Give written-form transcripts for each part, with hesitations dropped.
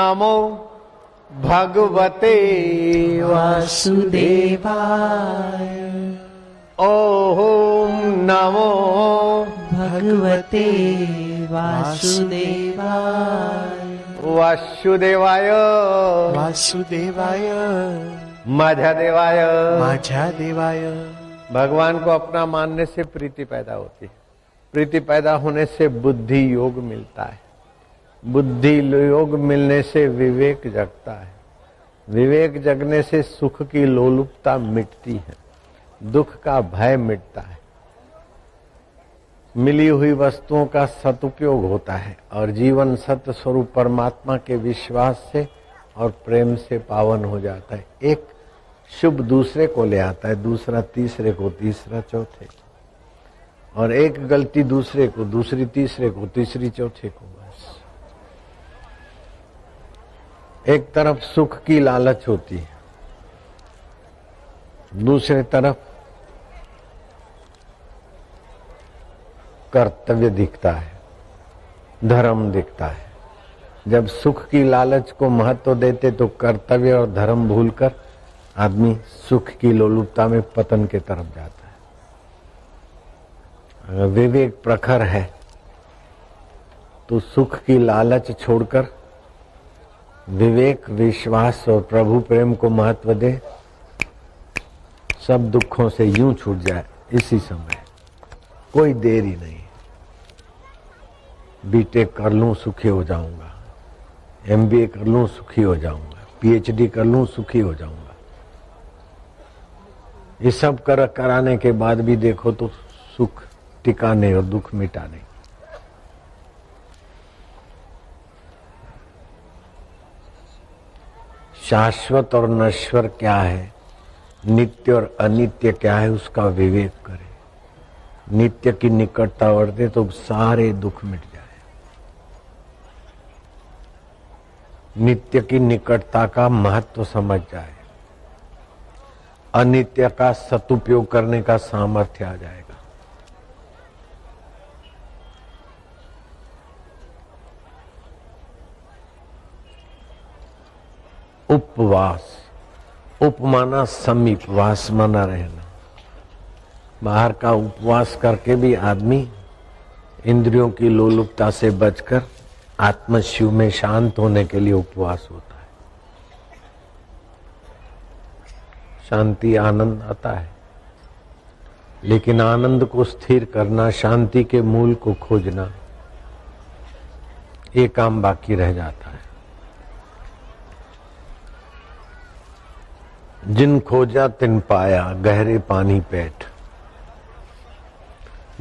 नमो भगवते वासुदेवाय। ओम नमो भगवते वासुदेवाय। वासुदेवाय वासुदेवाय माझा देवाय। माझा देवाय। भगवान को अपना मानने से प्रीति पैदा होती है। प्रीति पैदा होने से बुद्धि योग मिलता है। बुद्धि योग मिलने से विवेक जगता है। विवेक जगने से सुख की लोलुपता मिटती है, दुख का भय मिटता है, मिली हुई वस्तुओं का सदुपयोग होता है और जीवन सत्य स्वरूप परमात्मा के विश्वास से और प्रेम से पावन हो जाता है। एक शुभ दूसरे को ले आता है, दूसरा तीसरे को, तीसरा चौथे को, और एक गलती दूसरे को, दूसरी तीसरे को, तीसरी चौथे को। बस एक तरफ सुख की लालच होती है, दूसरे तरफ कर्तव्य दिखता है, धर्म दिखता है। जब सुख की लालच को महत्व देते तो कर्तव्य और धर्म भूलकर आदमी सुख की लोलुपता में पतन के तरफ जाता है। अगर विवेक प्रखर है तो सुख की लालच छोड़कर विवेक, विश्वास और प्रभु प्रेम को महत्व दे, सब दुखों से यूं छूट जाए इसी समय, कोई देरी नहीं। बीटेक कर लूं सुखी हो जाऊंगा, एमबीए कर लूं सुखी हो जाऊंगा, पीएचडी कर लूं सुखी हो जाऊंगा। ये सब कराने के बाद भी देखो तो सुख टिका नहीं और दुख मिटा नहीं। शाश्वत और नश्वर क्या है, नित्य और अनित्य क्या है, उसका विवेक करें। नित्य की निकटता बढ़ते तो सारे दुख मिट जाए। नित्य की निकटता का महत्व समझ जाए, अनित्य का सदुपयोग करने का सामर्थ्य आ जाएगा। उपवास, उप माना समीप, वास माना रहना। बाहर का उपवास करके भी आदमी इंद्रियों की लोलुपता से बचकर आत्मशिव में शांत होने के लिए उपवास होता है। शांति, आनंद आता है, लेकिन आनंद को स्थिर करना, शांति के मूल को खोजना, ये काम बाकी रह जाता है। जिन खोजा तिन पाया, गहरे पानी पेट।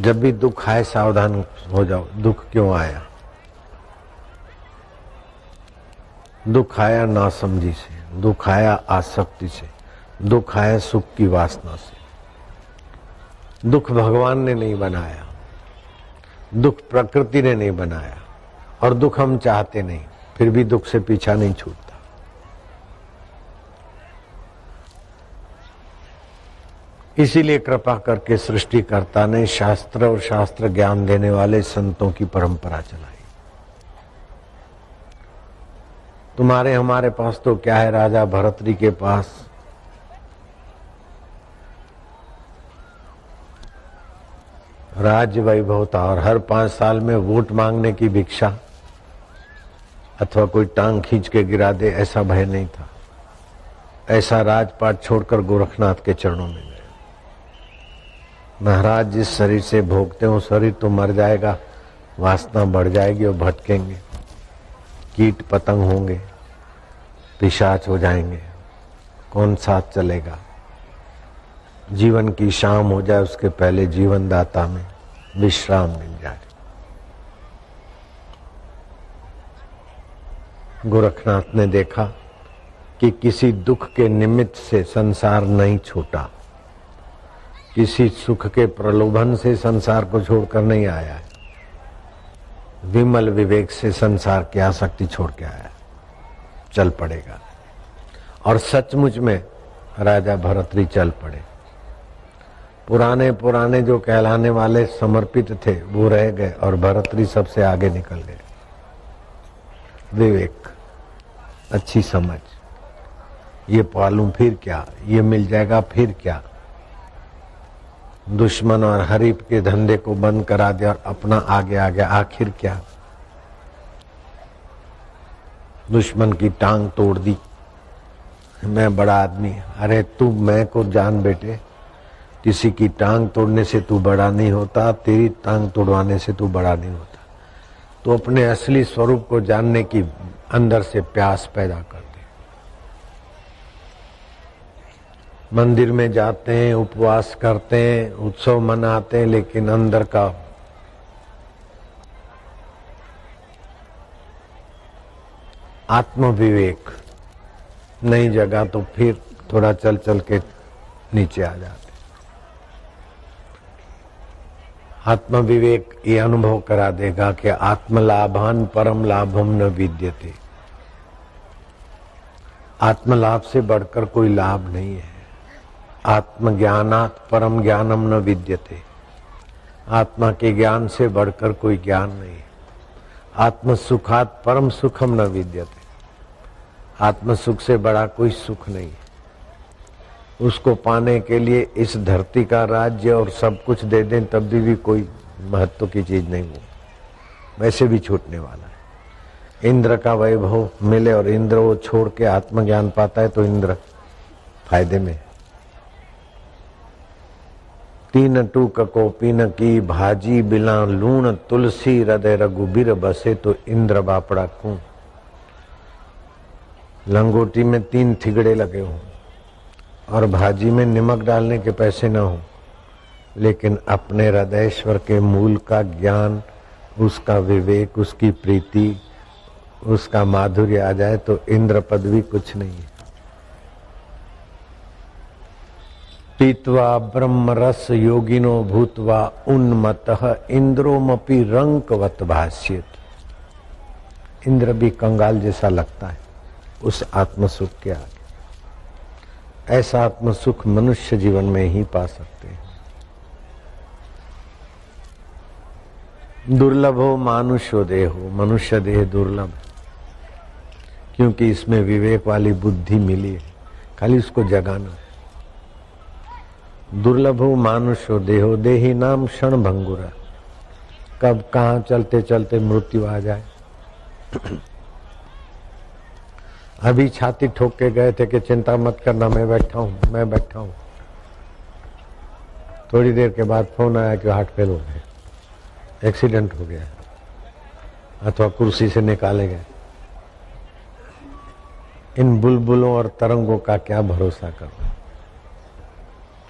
जब भी दुख आए सावधान हो जाओ, दुख क्यों आया? दुख आया नासमझी से, दुख आया आसक्ति से, दुख आया सुख की वासना से। दुख भगवान ने नहीं बनाया, दुख प्रकृति ने नहीं बनाया, और दुख हम चाहते नहीं, फिर भी दुख से पीछा नहीं छूटता। इसीलिए कृपा करके सृष्टिकर्ता ने शास्त्र और शास्त्र ज्ञान देने वाले संतों की परंपरा चलाई। तुम्हारे हमारे पास तो क्या है, राजा भरतरी के पास राज्य वैभव था और हर 5 साल में वोट मांगने की भिक्षा अथवा कोई टांग खींच के गिरा दे ऐसा भय नहीं था। ऐसा राजपाट छोड़कर गोरखनाथ के चरणों में गए। महाराज, जिस शरीर से भोगते हो शरीर तो मर जाएगा, वासना बढ़ जाएगी और भटकेंगे, कीट पतंग होंगे, पिशाच हो जाएंगे, कौन साथ चलेगा? जीवन की शाम हो जाए उसके पहले जीवन दाता में विश्राम मिल जाए। गोरखनाथ ने देखा कि किसी दुख के निमित्त से संसार नहीं छूटा, किसी सुख के प्रलोभन से संसार को छोड़कर नहीं आया है, विमल विवेक से संसार की आसक्ति छोड़ के आया, चल पड़ेगा। और सचमुच में राजा भरतरी चल पड़े। पुराने पुराने जो कहलाने वाले समर्पित थे वो रह गए और भरतरी सबसे आगे निकल गए। विवेक, अच्छी समझ, ये पालूं फिर क्या, ये मिल जाएगा फिर क्या। दुश्मन और हरीफ के धंधे को बंद करा दिया और अपना आगे आ गया, आखिर क्या। दुश्मन की टांग तोड़ दी, मैं बड़ा आदमी। अरे तू मैं को जान बेटे, किसी की टांग तोड़ने से तू बड़ा नहीं होता, तेरी टांग तोड़वाने से तू बड़ा नहीं होता। तो अपने असली स्वरूप को जानने की अंदर से प्यास पैदा कर दे। मंदिर में जाते हैं, उपवास करते हैं, उत्सव मनाते हैं, लेकिन अंदर का आत्म विवेक नहीं जगा तो फिर थोड़ा चल चल के नीचे आ जाते। आत्म विवेक ये अनुभव करा देगा कि आत्मलाभान परम लाभम न विद्यते। आत्मलाभ से बढ़कर कोई लाभ नहीं है। आत्मज्ञानात् परम ज्ञानम न विद्यते। आत्मा के ज्ञान से बढ़कर कोई ज्ञान नहीं है। आत्म सुखात् परम सुखम न विद्यते। आत्म सुख से बड़ा कोई सुख नहीं है। उसको पाने के लिए इस धरती का राज्य और सब कुछ दे दें तब भी कोई महत्व की चीज नहीं, वो वैसे भी छूटने वाला है। इंद्र का वैभव मिले और इंद्र वो छोड़ के आत्मज्ञान पाता है तो इंद्र फायदे में। तीन टूक को पीन की भाजी बिला लूण तुलसी हृदय रघुबीर बसे तो इंद्र बापड़ा कूं। लंगोटी में 3 थिगड़े लगे हों और भाजी में नमक डालने के पैसे न हो, लेकिन अपने हृदयेश्वर के मूल का ज्ञान, उसका विवेक, उसकी प्रीति, उसका माधुर्य आ जाए तो इंद्र पद भी कुछ नहीं है। पीत्वा ब्रह्म रस योगिनो भूतवा उन्मतः इंद्रोमपि रंकवत भाष्येत। इंद्र भी कंगाल जैसा लगता है उस आत्म सुख के आगे। ऐसा आत्म सुख मनुष्य जीवन में ही पा सकते हैं। दुर्लभो मानुष्यो देहो, मनुष्य देह दुर्लभ है क्योंकि इसमें विवेक वाली बुद्धि मिली है, खाली उसको जगाना है। दुर्लभो मानुष्यो देहो देही नाम क्षण भंगुरा। कब कहाँ चलते चलते मृत्यु आ जाए। अभी छाती ठोक के गए थे कि चिंता मत करना, मैं बैठा हूं, मैं बैठा हूं। थोड़ी देर के बाद फोन आया कि हार्ट फेल हो गए, एक्सीडेंट हो गया अथवा कुर्सी से निकाले गए। इन बुलबुलों और तरंगों का क्या भरोसा करना।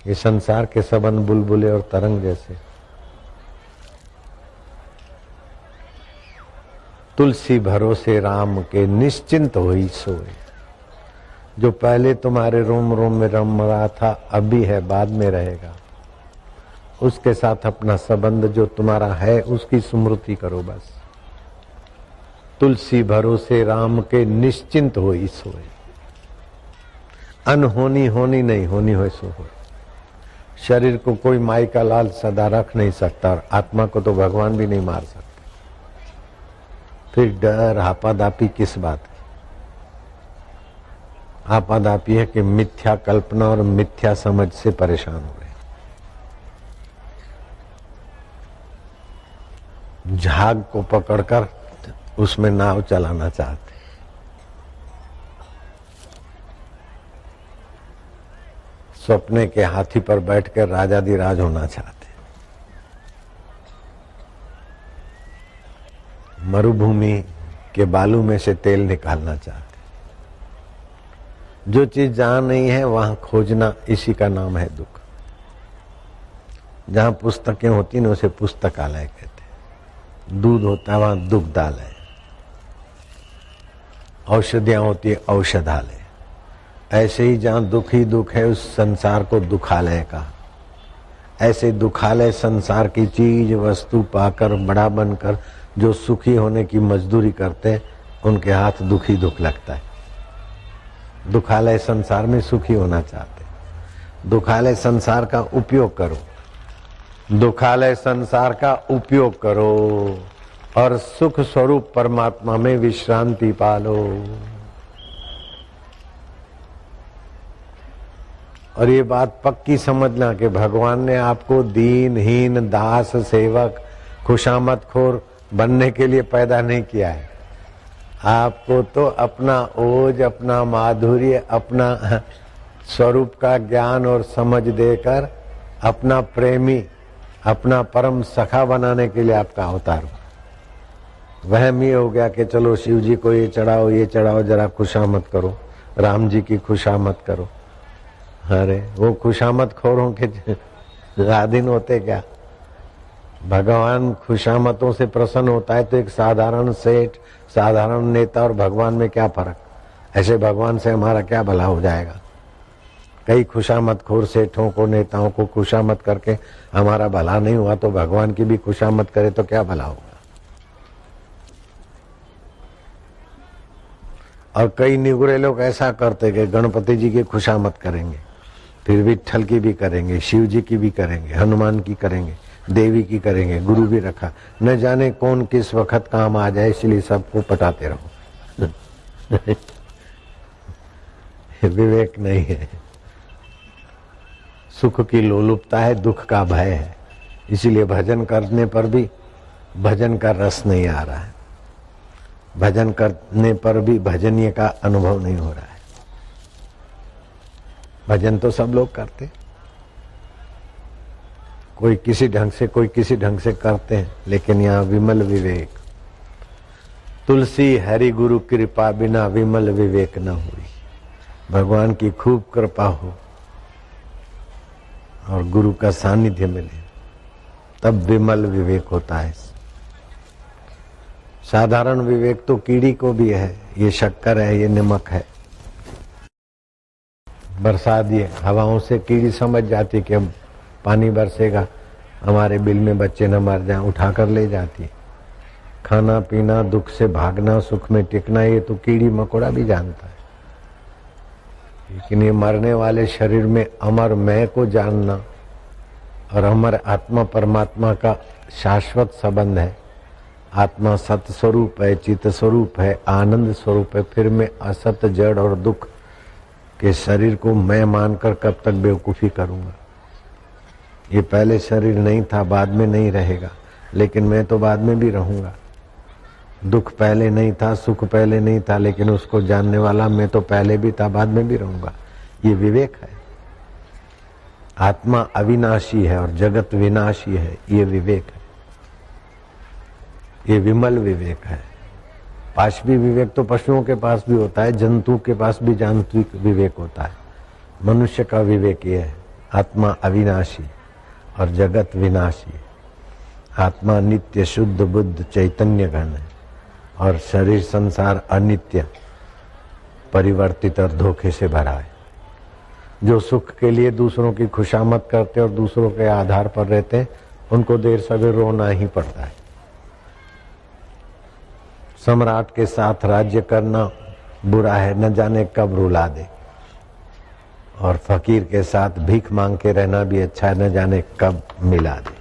ये संसार के संबंध बुलबुले और तरंग जैसे। तुलसी भरोसे राम के निश्चिंत हुई सोए। जो पहले तुम्हारे रोम रोम में रम रहा था अभी है, बाद में रहेगा। उसके साथ अपना संबंध जो तुम्हारा है उसकी स्मृति करो बस। तुलसी भरोसे राम के निश्चिंत हुई सोए। अनहोनी होनी नहीं, होनी हो सो हो। शरीर को कोई माई का लाल सदा रख नहीं सकता और आत्मा को तो भगवान भी नहीं मार सकता। फिर डर आपादापी किस बात की। आपादापी है कि मिथ्या कल्पना और मिथ्या समझ से परेशान हो गए। झाग को पकड़कर उसमें नाव चलाना चाहते। सपने के हाथी पर बैठकर राजाधिराज होना चाहते। मरुभूमि के बालू में से तेल निकालना चाहते। जो चीज जहां नहीं है वहां खोजना, इसी का नाम है दुख। जहां पुस्तकें होती ना उसे पुस्तकालय कहते हैं। दूध होता है वहां दुग्धालय। औषधियां होती है औषधालय। ऐसे ही जहां दुख ही दुख है उस संसार को दुखालय कहा। ऐसे दुखालय संसार की चीज वस्तु पाकर बड़ा बनकर जो सुखी होने की मजदूरी करते हैं उनके हाथ दुखी दुख लगता है। दुखालय संसार में सुखी होना चाहते। दुखालय संसार का उपयोग करो। दुखालय संसार का उपयोग करो और सुख स्वरूप परमात्मा में विश्रांति पालो। और ये बात पक्की समझना कि भगवान ने आपको दीनहीन दास सेवक खुशामद खोर बनने के लिए पैदा नहीं किया है। आपको तो अपना ओज, अपना माधुर्य, अपना स्वरूप का ज्ञान और समझ देकर अपना प्रेमी, अपना परम सखा बनाने के लिए आपका अवतार हुआ। वहम ये हो गया कि चलो शिव जी को ये चढ़ाओ, जरा खुशामद करो, राम जी की खुशामद करो। अरे वो खुशामद खोरों के आधीन होते क्या? भगवान खुशामतों से प्रसन्न होता है तो एक साधारण सेठ, साधारण नेता और भगवान में क्या फर्क? ऐसे भगवान से हमारा क्या भला हो जाएगा? कई खुशामद खोर सेठों को, नेताओं को खुशामद करके हमारा भला नहीं हुआ तो भगवान की भी खुशामद करे तो क्या भला होगा? और कई निगुरे लोग ऐसा करते कि गणपति जी की खुशामद करेंगे, फिर विट्ठल की भी करेंगे, शिव जी की भी करेंगे, हनुमान की करेंगे, देवी की करेंगे, गुरु भी रखा। न जाने कौन किस वक्त काम आ जाए, इसलिए सबको पटाते रहो। विवेक नहीं है। सुख की लोलुपता है, दुख का भय है, इसीलिए भजन करने पर भी भजन का रस नहीं आ रहा है, भजन करने पर भी भजनीय का अनुभव नहीं हो रहा है। भजन तो सब लोग करते, कोई किसी ढंग से, कोई किसी ढंग से करते हैं, लेकिन यहाँ विमल विवेक, तुलसी हरि गुरु कृपा बिना विमल विवेक न हुई। भगवान की खूब कृपा हो और गुरु का सानिध्य मिले तब विमल विवेक होता है। साधारण विवेक तो कीड़ी को भी है, ये शक्कर है, ये नमक है। बरसात ये हवाओं से कीड़ी समझ जाती कि अब पानी बरसेगा, हमारे बिल में बच्चे न मर जाएं, उठाकर ले जाती। खाना पीना, दुख से भागना, सुख में टिकना, ये तो कीड़ी मकोड़ा भी जानता है। लेकिन ये मरने वाले शरीर में अमर मैं को जानना और अमर आत्मा परमात्मा का शाश्वत संबंध है। आत्मा सत स्वरूप है, चित स्वरूप है, आनंद स्वरूप है। फिर मैं असत, जड़ और दुख के शरीर को मैं मानकर कब तक बेवकूफी करूंगा? ये पहले शरीर नहीं था, बाद में नहीं रहेगा, लेकिन मैं तो बाद में भी रहूंगा। दुख पहले नहीं था, सुख पहले नहीं था, लेकिन उसको जानने वाला मैं तो पहले भी था, बाद में भी रहूंगा। ये विवेक है। आत्मा अविनाशी है और जगत विनाशी है, ये विवेक है, ये विमल विवेक है। पाशवी विवेक तो पशुओं के पास भी होता है, जंतु के पास भी जांत्रिक विवेक होता है। मनुष्य का विवेक ये है, आत्मा अविनाशी और जगत विनाशी है। आत्मा नित्य शुद्ध बुद्ध चैतन्य घन है और शरीर संसार अनित्य, परिवर्तित और धोखे से भरा है। जो सुख के लिए दूसरों की खुशामद करते और दूसरों के आधार पर रहते, उनको देर सवेर रोना ही पड़ता है। सम्राट के साथ राज्य करना बुरा है, न जाने कब रुला दे, और फकीर के साथ भीख मांग के रहना भी अच्छा है, न जाने कब मिला दे।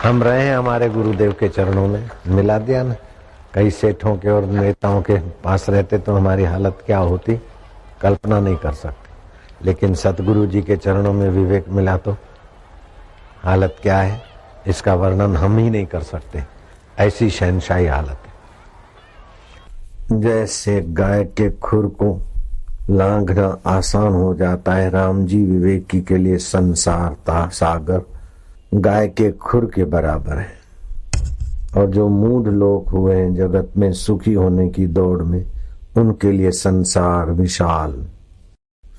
हम रहे हैं हमारे गुरुदेव के चरणों में, मिला दिया ना। कई सेठों के और नेताओं के पास रहते तो हमारी हालत क्या होती, कल्पना नहीं कर सकते। लेकिन सतगुरु जी के चरणों में विवेक मिला तो हालत क्या है, इसका वर्णन हम ही नहीं कर सकते। ऐसी शहनशाही हालत है। जैसे गाय के खुर को लांघना आसान हो जाता है, राम जी विवेकी के लिए संसार का सागर गाय के खुर के बराबर है। और जो मूढ़ लोग हुए हैं जगत में सुखी होने की दौड़ में, उनके लिए संसार विशाल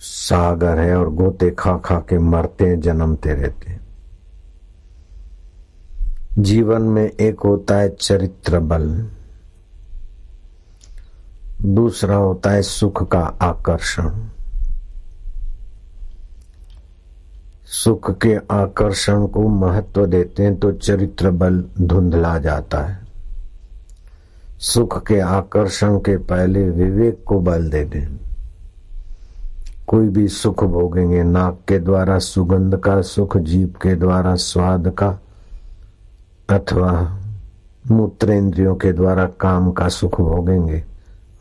सागर है और गोते खा खा के मरते जन्मते रहते हैं। जीवन में एक होता है चरित्र बल, दूसरा होता है सुख का आकर्षण। सुख के आकर्षण को महत्व देते हैं तो चरित्र बल धुंधला जाता है। सुख के आकर्षण के पहले विवेक को बल दे दें। कोई भी सुख भोगेंगे, नाक के द्वारा सुगंध का सुख, जीभ के द्वारा स्वाद का, अथवा मूत्रेंद्रियों के द्वारा काम का सुख भोगेंगे।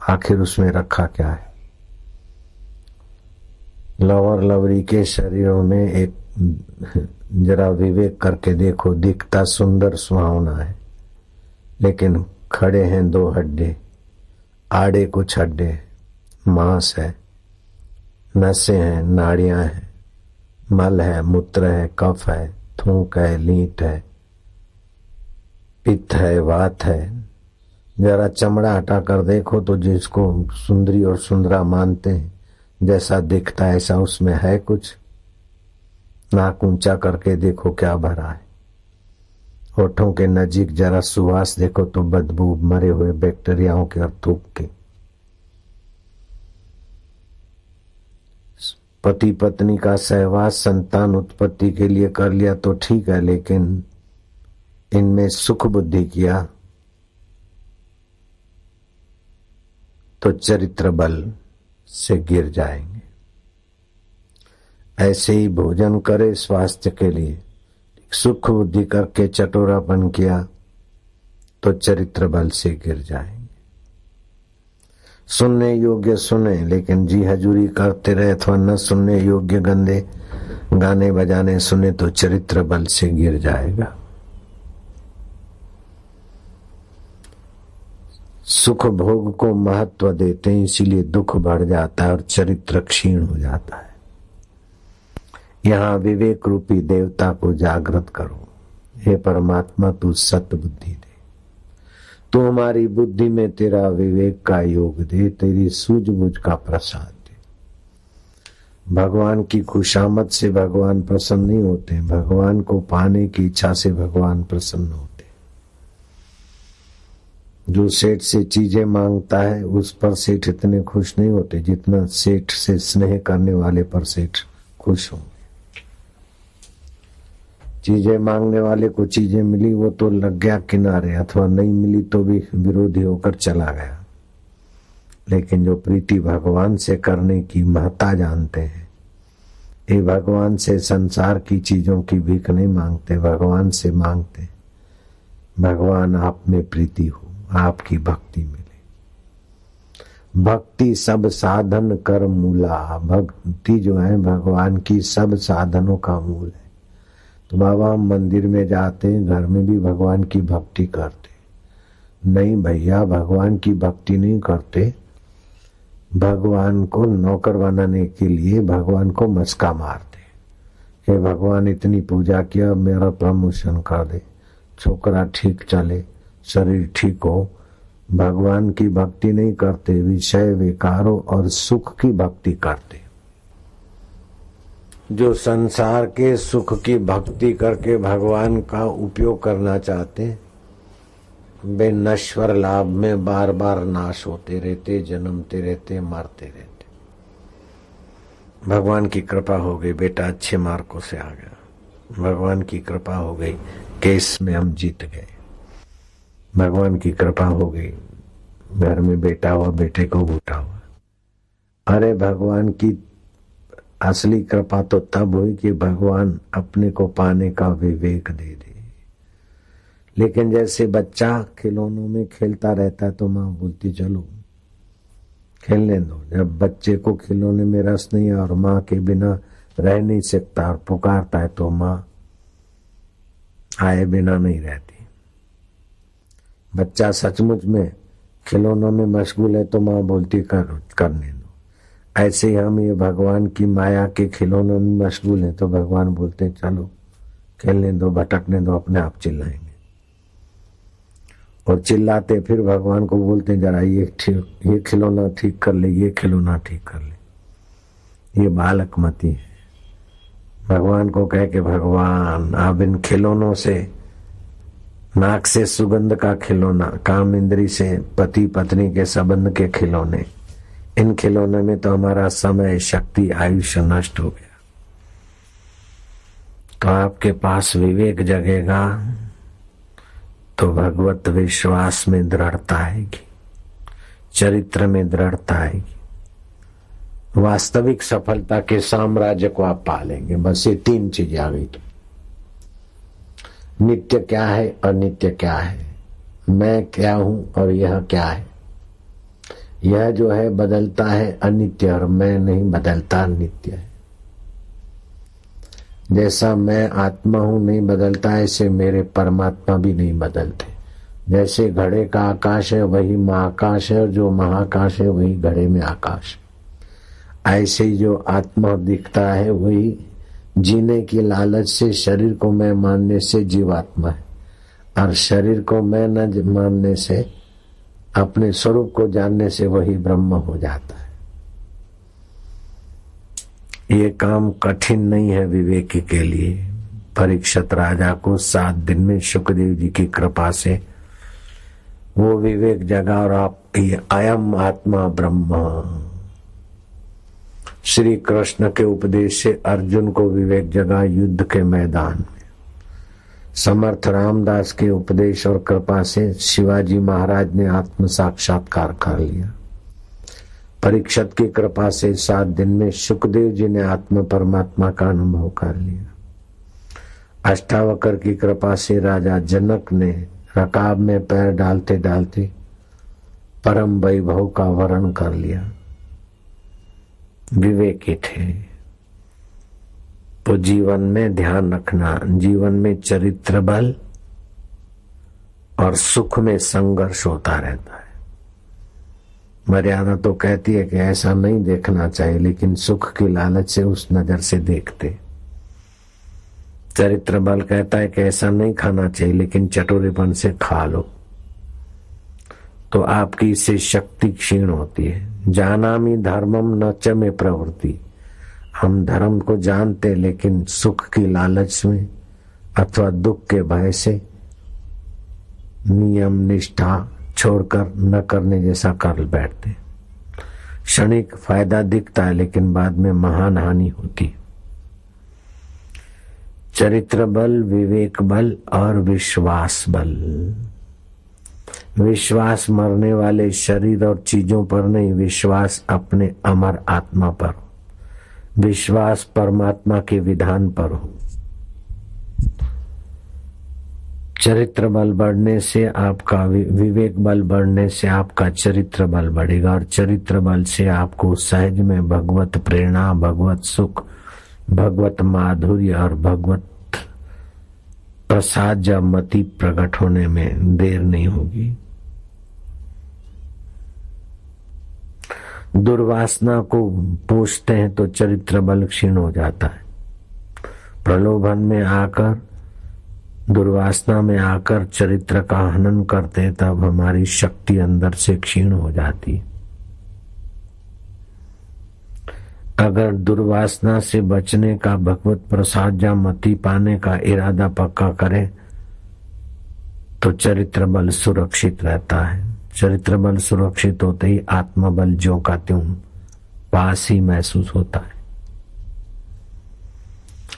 आखिर उसमें रखा क्या है? लवर लवरी के शरीरों में एक जरा विवेक करके देखो, दिखता सुंदर सुहावना है, लेकिन खड़े हैं दो हड्डे, आड़े कुछ हड्डे, मांस है, नसें हैं, नाड़ियां हैं, मल है, मूत्र है, कफ है, थूक है, लीट है, पित्त है, वात है। जरा चमड़ा हटा कर देखो तो जिसको सुंदरी और सुंदरा मानते हैं, जैसा दिखता है ऐसा उसमें है कुछ? नाक ऊंचा करके देखो क्या भरा है। होठों के नजीक जरा सुवास देखो तो बदबू मरे हुए बैक्टीरियाओं के और थूक की। पति पत्नी का सहवास संतान उत्पत्ति के लिए कर लिया तो ठीक है, लेकिन इनमें सुख बुद्धि किया तो चरित्र बल से गिर जाएंगे। ऐसे ही भोजन करे स्वास्थ्य के लिए, सुख बुद्धि करके चटोरापन किया तो चरित्र बल से गिर जाएंगे। सुनने योग्य सुने, लेकिन जी हजूरी करते रहे अथवा न सुनने योग्य गंदे गाने बजाने सुने तो चरित्र बल से गिर जाएगा। सुख भोग को महत्व देते हैं, इसीलिए दुख बढ़ जाता है और चरित्र क्षीण हो जाता है। यहाँ विवेक रूपी देवता को जागृत करो। हे परमात्मा, तू सत बुद्धि दे, तू हमारी बुद्धि में तेरा विवेक का योग दे, तेरी सूझबूझ का प्रसाद दे। भगवान की खुशामद से भगवान प्रसन्न नहीं होते, भगवान को पाने की इच्छा से भगवान प्रसन्न होते। जो सेठ से चीजें मांगता है उस पर सेठ इतने खुश नहीं होते जितना सेठ से स्नेह करने वाले पर सेठ खुश होंगे। चीजें मांगने वाले को चीजें मिली वो तो लग गया किनारे, अथवा नहीं मिली तो भी विरोधी होकर चला गया। लेकिन जो प्रीति भगवान से करने की महत्ता जानते हैं, ये भगवान से संसार की चीजों की भीख नहीं मांगते, भगवान से मांगते भगवान आप में प्रीति हो, आपकी भक्ति मिले। भक्ति सब साधन कर मूला, भक्ति जो है भगवान की सब साधनों का मूल है। तो बाबा हम मंदिर में जाते हैं, घर में भी भगवान की भक्ति करते नहीं भैया, भगवान की भक्ति नहीं करते, भगवान को नौकर बनाने के लिए भगवान को मस्का मारते। हे भगवान इतनी पूजा किया, मेरा प्रमोशन कर दे, छोकरा ठीक चले, शरीर ठीक हो। भगवान की भक्ति नहीं करते, विषय विकारों और सुख की भक्ति करते। जो संसार के सुख की भक्ति करके भगवान का उपयोग करना चाहते, वे नश्वर लाभ में बार बार नाश होते रहते, जन्मते रहते, मरते रहते। भगवान की कृपा हो गई, बेटा अच्छे मार्कों से आ गया, भगवान की कृपा हो गई, केस में हम जीत गए, भगवान की कृपा हो गई, घर में बेटा हुआ, बेटे को बूटा हुआ। अरे भगवान की असली कृपा तो तब हुई कि भगवान अपने को पाने का विवेक दे दे। लेकिन जैसे बच्चा खिलौनों में खेलता रहता है तो माँ बोलती चलो खेलने दो। जब बच्चे को खिलौने में रस नहीं है और माँ के बिना रह नहीं सकता और पुकारता है तो माँ आए बिना नहीं रहती। बच्चा सचमुच में खिलौनों में मशगूल है तो माँ बोलती करने दो। ऐसे ही हम ये भगवान की माया के खिलौनों में मशगूल हैं तो भगवान बोलते चलो खेलने दो, भटकने दो, अपने आप चिल्लाएंगे। और चिल्लाते फिर भगवान को बोलते जरा ये खिलौना ठीक कर ले, ये खिलौना ठीक कर ले। ये बालक मती है। भगवान को कह के भगवान अब इन खिलौनों से, नाक से सुगंध का खिलौना, काम इंद्री से पति पत्नी के संबंध के खिलौने, इन खिलौने में तो हमारा समय, शक्ति, आयुष्य नष्ट हो गया। तो आपके पास विवेक जगेगा तो भगवत विश्वास में दृढ़ता आएगी, चरित्र में दृढ़ता आएगी, वास्तविक सफलता के साम्राज्य को आप पालेंगे। बस ये तीन चीजें आ गई। तो नित्य क्या है, अनित्य क्या है, मैं क्या हूं और यह क्या है, यह जो है बदलता है अनित्य, और मैं नहीं बदलता, नित्य है। जैसा मैं आत्मा हूं नहीं बदलता, ऐसे मेरे परमात्मा भी नहीं बदलते। जैसे घड़े का आकाश है वही महाकाश है, और जो महाकाश है वही घड़े में आकाश। ऐसे ही जो आत्मा दिखता है वही जीने की लालच से शरीर को मैं मानने से जीवात्मा है, और शरीर को मैं न मानने से, अपने स्वरूप को जानने से वही ब्रह्म हो जाता है। ये काम कठिन नहीं है विवेकी के लिए। परीक्षित राजा को 7 दिन में शुकदेव जी की कृपा से वो विवेक जगा, और आप अयम आत्मा ब्रह्म। श्री कृष्ण के उपदेश से अर्जुन को विवेक जगा युद्ध के मैदान में। समर्थ रामदास के उपदेश और कृपा से शिवाजी महाराज ने आत्म साक्षात्कार कर लिया। परीक्षित की कृपा से 7 दिन में सुखदेव जी ने आत्म परमात्मा का अनुभव कर लिया। अष्टावक्र की कृपा से राजा जनक ने रकाब में पैर डालते डालते परम वैभव का वर्ण कर लिया। विवेकी थे। तो जीवन में ध्यान रखना, जीवन में चरित्र बल और सुख में संघर्ष होता रहता है। मर्यादा तो कहती है कि ऐसा नहीं देखना चाहिए, लेकिन सुख की लालच से उस नजर से देखते। चरित्र बल कहता है कि ऐसा नहीं खाना चाहिए, लेकिन चटोरेपन से खा लो, तो आपकी इससे शक्ति क्षीण होती है। जानामि धर्मम न च में प्रवृत्ति। हम धर्म को जानते, लेकिन सुख की लालच में अथवा दुख के भय से नियम निष्ठा छोड़कर न करने जैसा कर बैठते। क्षणिक फायदा दिखता है, लेकिन बाद में महान हानि होती। चरित्र बल, विवेक बल और विश्वास बल। विश्वास मरने वाले शरीर और चीजों पर नहीं, विश्वास अपने अमर आत्मा पर, विश्वास परमात्मा के विधान पर हो। चरित्र बल बढ़ने से आपका विवेक बल बढ़ने से आपका चरित्र बल बढ़ेगा, और चरित्र बल से आपको सहज में भगवत प्रेरणा, भगवत सुख, भगवत माधुर्य और भगवत प्रसाद या मति प्रकट होने में देर नहीं होगी। दुर्वासना को पोषते हैं तो चरित्र बल क्षीण हो जाता है। प्रलोभन में आकर, दुर्वासना में आकर चरित्र का हनन करते, तब हमारी शक्ति अंदर से क्षीण हो जाती। अगर दुर्वासना से बचने का, भगवत प्रसाद या मति पाने का इरादा पक्का करें तो चरित्र बल सुरक्षित रहता है। चरित्र बल सुरक्षित होते ही आत्मबल ज्यों का त्यों पास ही महसूस होता है।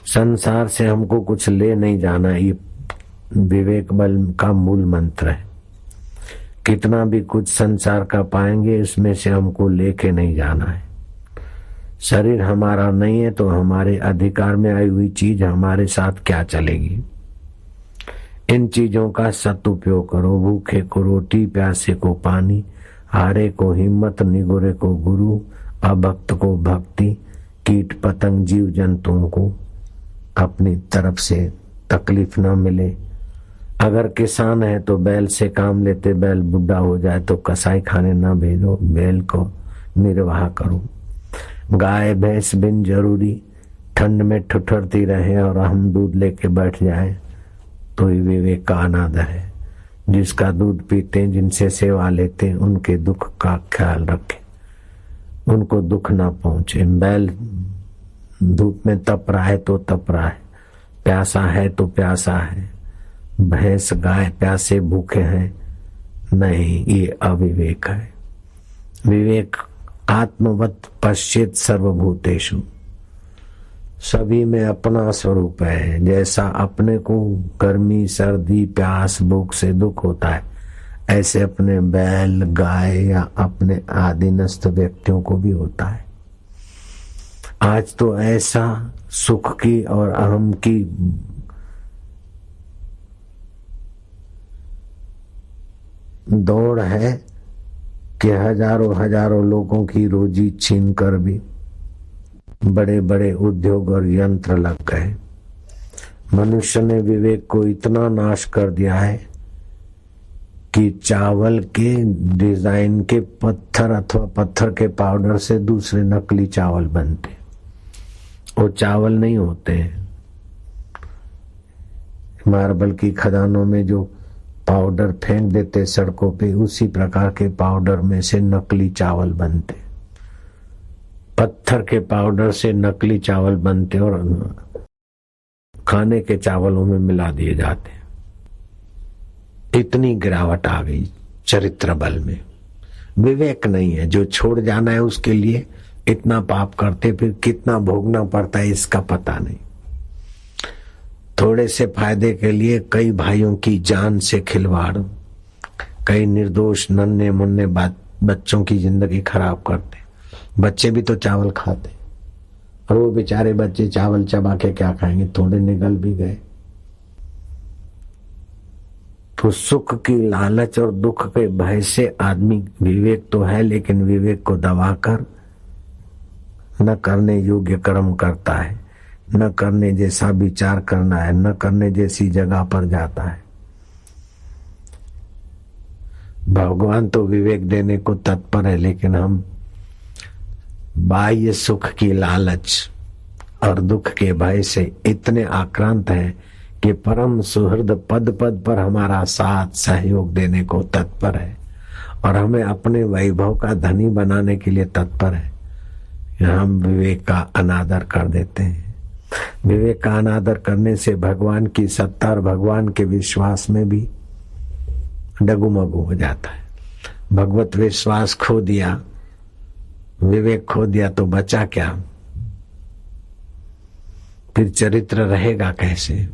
संसार से हमको कुछ ले नहीं जाना, ये विवेक बल का मूल मंत्र है। कितना भी कुछ संसार का पाएंगे, इसमें से हमको लेके नहीं जाना है। शरीर हमारा नहीं है तो हमारे अधिकार में आई हुई चीज हमारे साथ क्या चलेगी। इन चीजों का सदुपयोग करो। भूखे को रोटी, प्यासे को पानी, हारे को हिम्मत, निगोरे को गुरु, अभक्त को भक्ति, कीट पतंग जीव जंतुओं को अपनी तरफ से तकलीफ न मिले। अगर किसान है तो बैल से काम लेते, बैल बुढ़ा हो जाए तो कसाई खाने न भेजो, बैल को निर्वाह करो। गाय भैंस बिन जरूरी ठंड में ठुठरती रहे और हम दूध लेके बैठ जाए तो ही विवेक का अनादर है। जिसका दूध पीते, जिनसे सेवा लेते, उनके दुख का ख्याल रखें, उनको दुख ना पहुंचे। बैल धूप में तप रहा है तो तप रहा है, प्यासा है तो प्यासा है। भैंस गाय प्यासे भूखे हैं नहीं, ये अविवेक है। विवेक आत्मवत पश्चित सर्वभूतेषु, सभी में अपना स्वरूप है। जैसा अपने को गर्मी, सर्दी, प्यास, भूख से दुख होता है, ऐसे अपने बैल, गाय या अपने आदिनस्थ व्यक्तियों को भी होता है। आज तो ऐसा सुख की और अहम की दौड़ है कि हजारों हजारों लोगों की रोजी छीन कर भी बड़े बड़े उद्योग और यंत्र लग गए। मनुष्य ने विवेक को इतना नाश कर दिया है कि चावल के डिजाइन के पत्थर अथवा पत्थर के पाउडर से दूसरे नकली चावल बनते, वो चावल नहीं होते हैं। मार्बल की खदानों में जो पाउडर फेंक देते सड़कों पे, उसी प्रकार के पाउडर में से नकली चावल बनते। पत्थर के पाउडर से नकली चावल बनते और खाने के चावलों में मिला दिए जाते। इतनी गिरावट आ गई चरित्र बल में। विवेक नहीं है, जो छोड़ जाना है उसके लिए इतना पाप करते, फिर कितना भोगना पड़ता है इसका पता नहीं। थोड़े से फायदे के लिए कई भाइयों की जान से खिलवाड़, कई निर्दोष नन्हे मुन्ने बच्चों की जिंदगी खराब करते। बच्चे भी तो चावल खाते और वो बेचारे बच्चे चावल चबा के क्या खाएंगे, थोड़े निगल भी गए। तो सुख की लालच और दुख के भय से आदमी, विवेक तो है लेकिन विवेक को दबाकर न करने योग्य कर्म करता है, न करने जैसा विचार करना है, न करने जैसी जगह पर जाता है। भगवान तो विवेक देने को तत्पर है, लेकिन हम बाह्य सुख की लालच और दुख के भय से इतने आक्रांत हैं कि परम सुहृद पद पद पर हमारा साथ सहयोग देने को तत्पर है और हमें अपने वैभव का धनी बनाने के लिए तत्पर है। हम विवेक का अनादर कर देते हैं। विवेक का अनादर करने से भगवान की सत्ता और भगवान के विश्वास में भी डगुमगु हो जाता है। भगवत विश्वास खो दिया, विवेक खो दिया तो बचा क्या? फिर चरित्र रहेगा कैसे?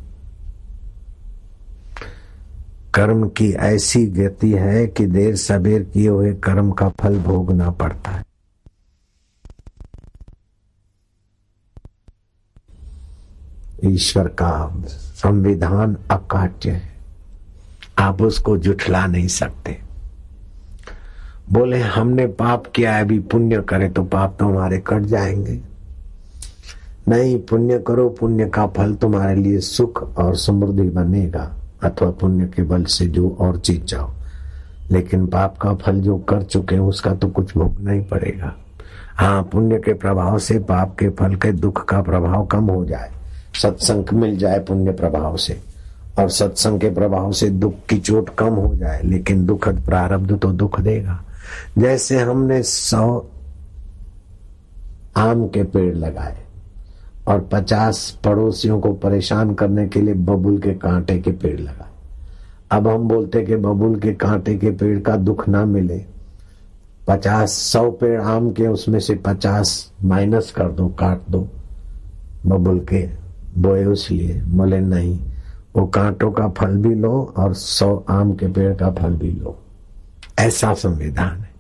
कर्म की ऐसी गति है कि देर सबेर किए हुए कर्म का फल भोगना पड़ता है। ईश्वर का संविधान अकाट्य है, आप उसको जुठला नहीं सकते। बोले हमने पाप किया है, अभी पुण्य करे तो पाप तो हमारे कट जाएंगे। नहीं, पुण्य करो, पुण्य का फल तुम्हारे लिए सुख और समृद्धि बनेगा, अथवा पुण्य के बल से जो और चीज चाहो। लेकिन पाप का फल जो कर चुके हैं उसका तो कुछ भोगना ही पड़ेगा। हाँ, पुण्य के प्रभाव से पाप के फल के दुख का प्रभाव कम हो जाए, सत्संग मिल जाए पुण्य प्रभाव से, और सत्संग के प्रभाव से दुख की चोट कम हो जाए, लेकिन दुखद प्रारब्ध तो दुख देगा। जैसे हमने 100 आम के पेड़ लगाए और 50 पड़ोसियों को परेशान करने के लिए बबूल के कांटे के पेड़ लगाए। अब हम बोलते कि बबूल के कांटे के पेड़ का दुख ना मिले, 100 पेड़ आम के, उसमें से 50 माइनस कर दो, काट दो, बबूल के बोए उसलिए। बोले नहीं, वो कांटों का फल भी लो और 100 आम के पेड़ का फल भी लो। ऐसा संविधान है।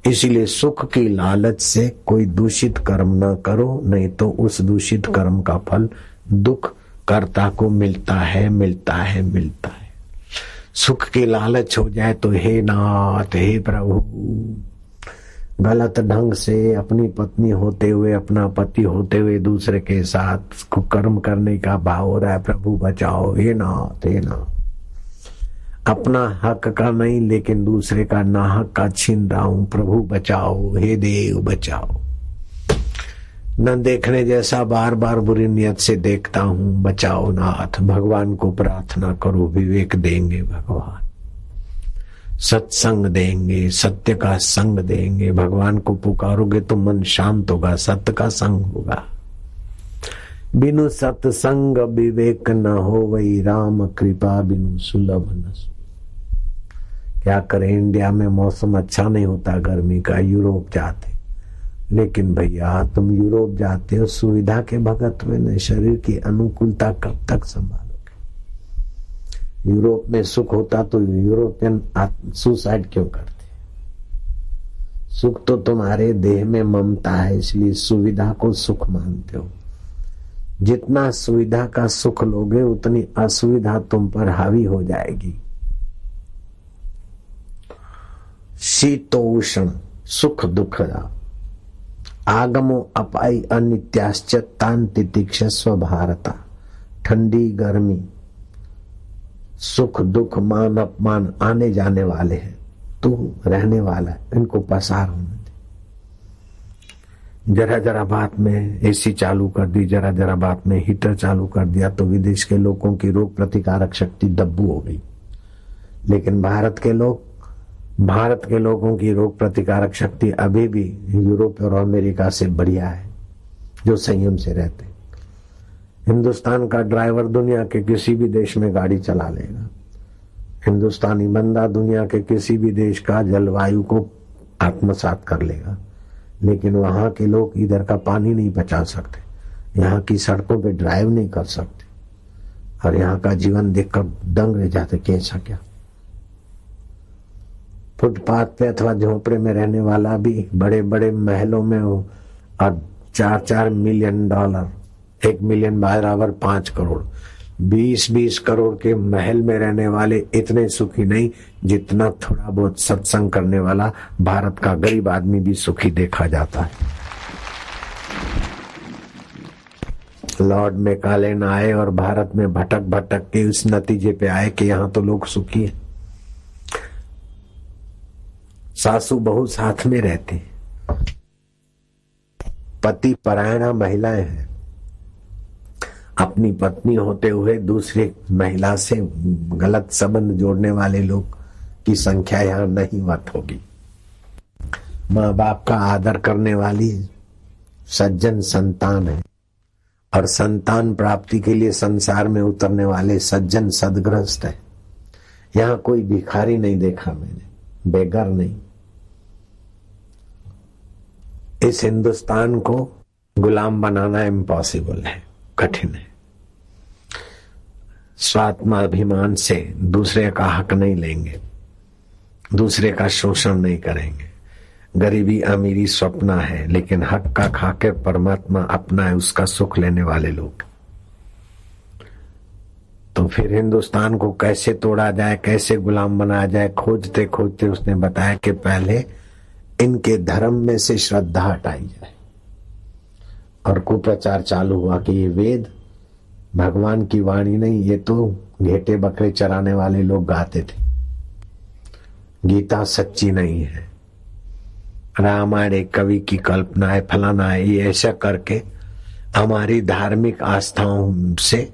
इसीलिए सुख की लालच से कोई दूषित कर्म न करो, नहीं तो उस दूषित कर्म का फल दुख कर्ता को मिलता है, मिलता है, मिलता है। सुख की लालच हो जाए तो हे नाथ, हे प्रभु, गलत ढंग से अपनी पत्नी होते हुए, अपना पति होते हुए दूसरे के साथ कुकर्म करने का भाव हो रहा है, प्रभु बचाओ, हे नाथ, हे नाथ। अपना हक का नहीं लेकिन दूसरे का नाहक का छीन रहा हूं, प्रभु बचाओ, हे देव बचाओ। न देखने जैसा बार बार बुरी नियत से देखता हूं, बचाओ नाथ। भगवान को प्रार्थना करो, विवेक देंगे भगवान, सत्संग देंगे, सत्य का संग देंगे। भगवान को पुकारोगे तो मन शांत होगा, सत्य का संग होगा। बिनु सत्संग विवेक न हो, वही राम कृपा बिनु सुलभ न। क्या करें, इंडिया में मौसम अच्छा नहीं होता गर्मी का, यूरोप जाते। लेकिन भैया तुम यूरोप जाते हो सुविधा के भगत में, शरीर की अनुकूलता कब तक संभालोगे? यूरोप में सुख होता तो यूरोपियन सुसाइड क्यों करते? सुख तो तुम्हारे देह में ममता है, इसलिए सुविधा को सुख मानते हो। जितना सुविधा का सुख लोगे उतनी असुविधा तुम पर हावी हो जाएगी। शीतोष्ण सुख दुख आगमो अपाई अनित्याश्च तान तितिक्षस्व भारता। ठंडी गर्मी सुख दुख मान अपमान आने जाने वाले हैं, तू रहने वाला है, इनको पसार होने दे। जरा जरा बात में एसी चालू कर दी, जरा जरा बात में हीटर चालू कर दिया तो विदेश के लोगों की रोग प्रतिकारक शक्ति दब्बू हो गई। लेकिन भारत के लोगों की रोग प्रतिकारक शक्ति अभी भी यूरोप और अमेरिका से बढ़िया है, जो संयम से रहते। हिंदुस्तान का ड्राइवर दुनिया के किसी भी देश में गाड़ी चला लेगा। हिंदुस्तानी बंदा दुनिया के किसी भी देश का जलवायु को आत्मसात कर लेगा। लेकिन वहां के लोग इधर का पानी नहीं बचा सकते, यहाँ की सड़कों पे ड्राइव नहीं कर सकते, और यहाँ का जीवन देखकर दंग रह जाते। कैसा क्या फुटपाथ पे अथवा झोपड़े में रहने वाला भी बड़े बड़े महलों में हो, और 4-4 मिलियन डॉलर, 1 मिलियन बराबर 5 करोड़, 20-20 करोड़ के महल में रहने वाले इतने सुखी नहीं जितना थोड़ा बहुत सत्संग करने वाला भारत का गरीब आदमी भी सुखी देखा जाता है। लॉर्ड मैकाले आए और भारत में भटक भटक के उस नतीजे पे आए कि यहाँ तो लोग सुखी हैं। सासू बहू साथ में रहती, पति परायणा महिलाएं हैं, अपनी पत्नी होते हुए दूसरी महिला से गलत संबंध जोड़ने वाले लोग की संख्या यहाँ नहीं मत होगी। माँ बाप का आदर करने वाली सज्जन संतान है, और संतान प्राप्ति के लिए संसार में उतरने वाले सज्जन सदग्रस्त है। यहाँ कोई भिखारी नहीं देखा मैंने, बेघर नहीं। इस हिंदुस्तान को गुलाम बनाना इम्पॉसिबल है, कठिन है। स्वात्माभिमान से दूसरे का हक नहीं लेंगे, दूसरे का शोषण नहीं करेंगे। गरीबी अमीरी स्वप्न है, लेकिन हक का खाकर परमात्मा अपना है, उसका सुख लेने वाले लोग। तो फिर हिंदुस्तान को कैसे तोड़ा जाए, कैसे गुलाम बनाया जाए, खोजते खोजते उसने बताया कि पहले इनके धर्म में से श्रद्धा हटाई जाए। और कुप्रचार चालू हुआ कि ये वेद भगवान की वाणी नहीं, ये तो घेटे बकरे चराने वाले लोग गाते थे। गीता सच्ची नहीं है, रामायण एक कवि की कल्पना है, फलाना है। ये ऐसा करके हमारी धार्मिक आस्थाओं से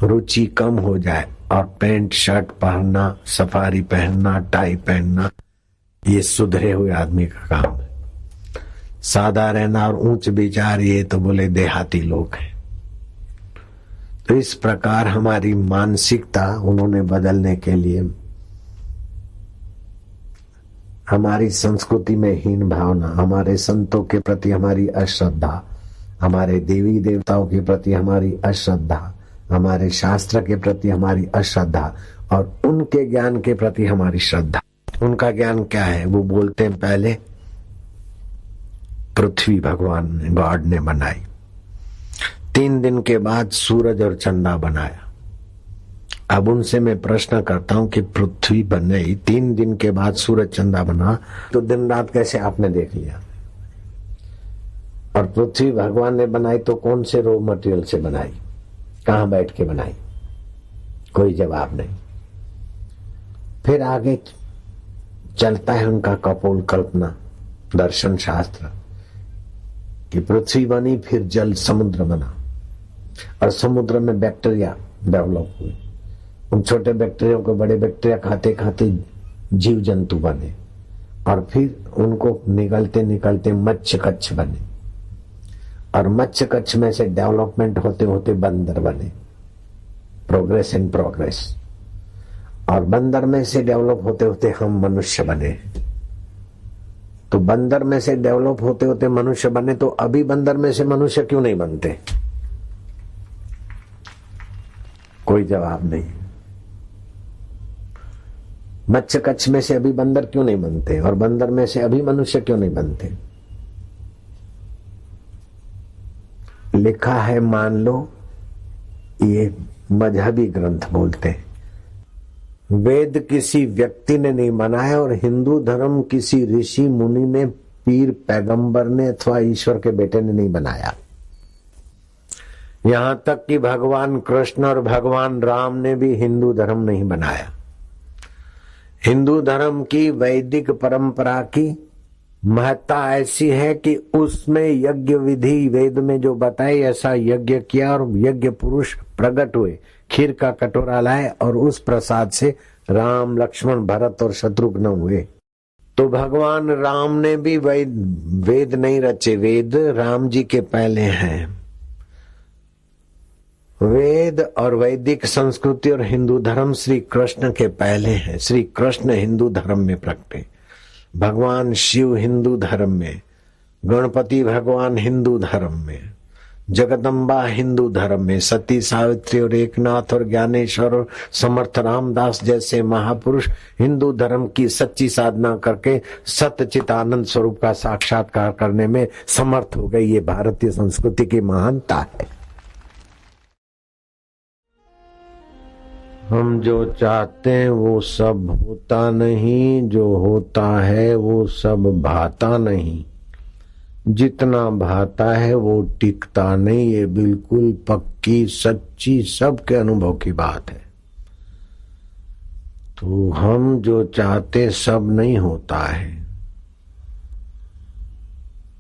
रुचि कम हो जाए, और पैंट शर्ट पहनना, सफारी पहनना, टाई पहनना, ये सुधरे हुए आदमी का काम है। सादा रहना और ऊंच विचार, ये तो बोले देहाती लोग हैं। तो इस प्रकार हमारी मानसिकता उन्होंने बदलने के लिए, हमारी संस्कृति में हीन भावना, हमारे संतों के प्रति हमारी अश्रद्धा, हमारे देवी देवताओं के प्रति हमारी अश्रद्धा, हमारे शास्त्र के प्रति हमारी अश्रद्धा, और उनके ज्ञान के प्रति हमारी श्रद्धा। उनका ज्ञान क्या है? वो बोलते हैं पहले पृथ्वी भगवान ने, गॉड ने बनाई, 3 दिन के बाद सूरज और चंदा बनाया। अब उनसे मैं प्रश्न करता हूं कि पृथ्वी बनाई, 3 दिन के बाद सूरज चंदा बना, तो दिन रात कैसे आपने देख लिया? और पृथ्वी भगवान ने बनाई तो कौन से रॉ मटेरियल से बनाई, कहां बैठ के बनाई? कोई जवाब नहीं। फिर आगे चलता है उनका कपोल कल्पना दर्शन शास्त्र कि पृथ्वी बनी, फिर जल समुद्र बना, और समुद्र में बैक्टीरिया डेवलप हुए। उन छोटे बैक्टीरिया को बड़े बैक्टीरिया खाते खाते जीव जंतु बने, और फिर उनको निकलते निकलते मत्स्य कच्छ बने, और मत्स्य कच्छ में से डेवलपमेंट होते होते बंदर बने, प्रोग्रेस इन प्रोग्रेस। और बंदर में से डेवलप होते होते हम मनुष्य बने। तो बंदर में से डेवलप होते होते मनुष्य बने, तो अभी बंदर में से मनुष्य क्यों नहीं बनते? कोई जवाब नहीं। मत्स्य कच्छ में से अभी बंदर क्यों नहीं बनते, और बंदर में से अभी मनुष्य क्यों नहीं बनते? लिखा है, मान लो ये मजहबी ग्रंथ बोलते हैं, वेद किसी व्यक्ति ने नहीं बनाया और हिंदू धर्म किसी ऋषि मुनि ने, पीर पैगंबर ने अथवा ईश्वर के बेटे ने नहीं बनाया। यहां तक कि भगवान कृष्ण और भगवान राम ने भी हिंदू धर्म नहीं बनाया। हिंदू धर्म की वैदिक परंपरा की महत्ता ऐसी है कि उसमें यज्ञ विधि वेद में जो बताई ऐसा यज्ञ किया और यज्ञ पुरुष प्रकट हुए, खीर का कटोरा लाए और उस प्रसाद से राम लक्ष्मण भरत और शत्रुघ्न हुए। तो भगवान राम ने भी वेद नहीं रचे, वेद राम जी के पहले हैं। वेद और वैदिक संस्कृति और हिंदू धर्म श्री कृष्ण के पहले हैं। श्री कृष्ण हिंदू धर्म में प्रकटे, भगवान शिव हिंदू धर्म में, गणपति भगवान हिंदू धर्म में, जगदम्बा हिंदू धर्म में, सती सावित्री और एकनाथ और ज्ञानेश्वर और समर्थ रामदास जैसे महापुरुष हिंदू धर्म की सच्ची साधना करके सतचित आनंद स्वरूप का साक्षात्कार करने में समर्थ हो गई। ये भारतीय संस्कृति की महानता है। हम जो चाहते हैं वो सब होता नहीं, जो होता है वो सब भाता नहीं, जितना भाता है वो टिकता नहीं। ये बिल्कुल पक्की सच्ची सबके अनुभव की बात है। तो हम जो चाहते सब नहीं होता है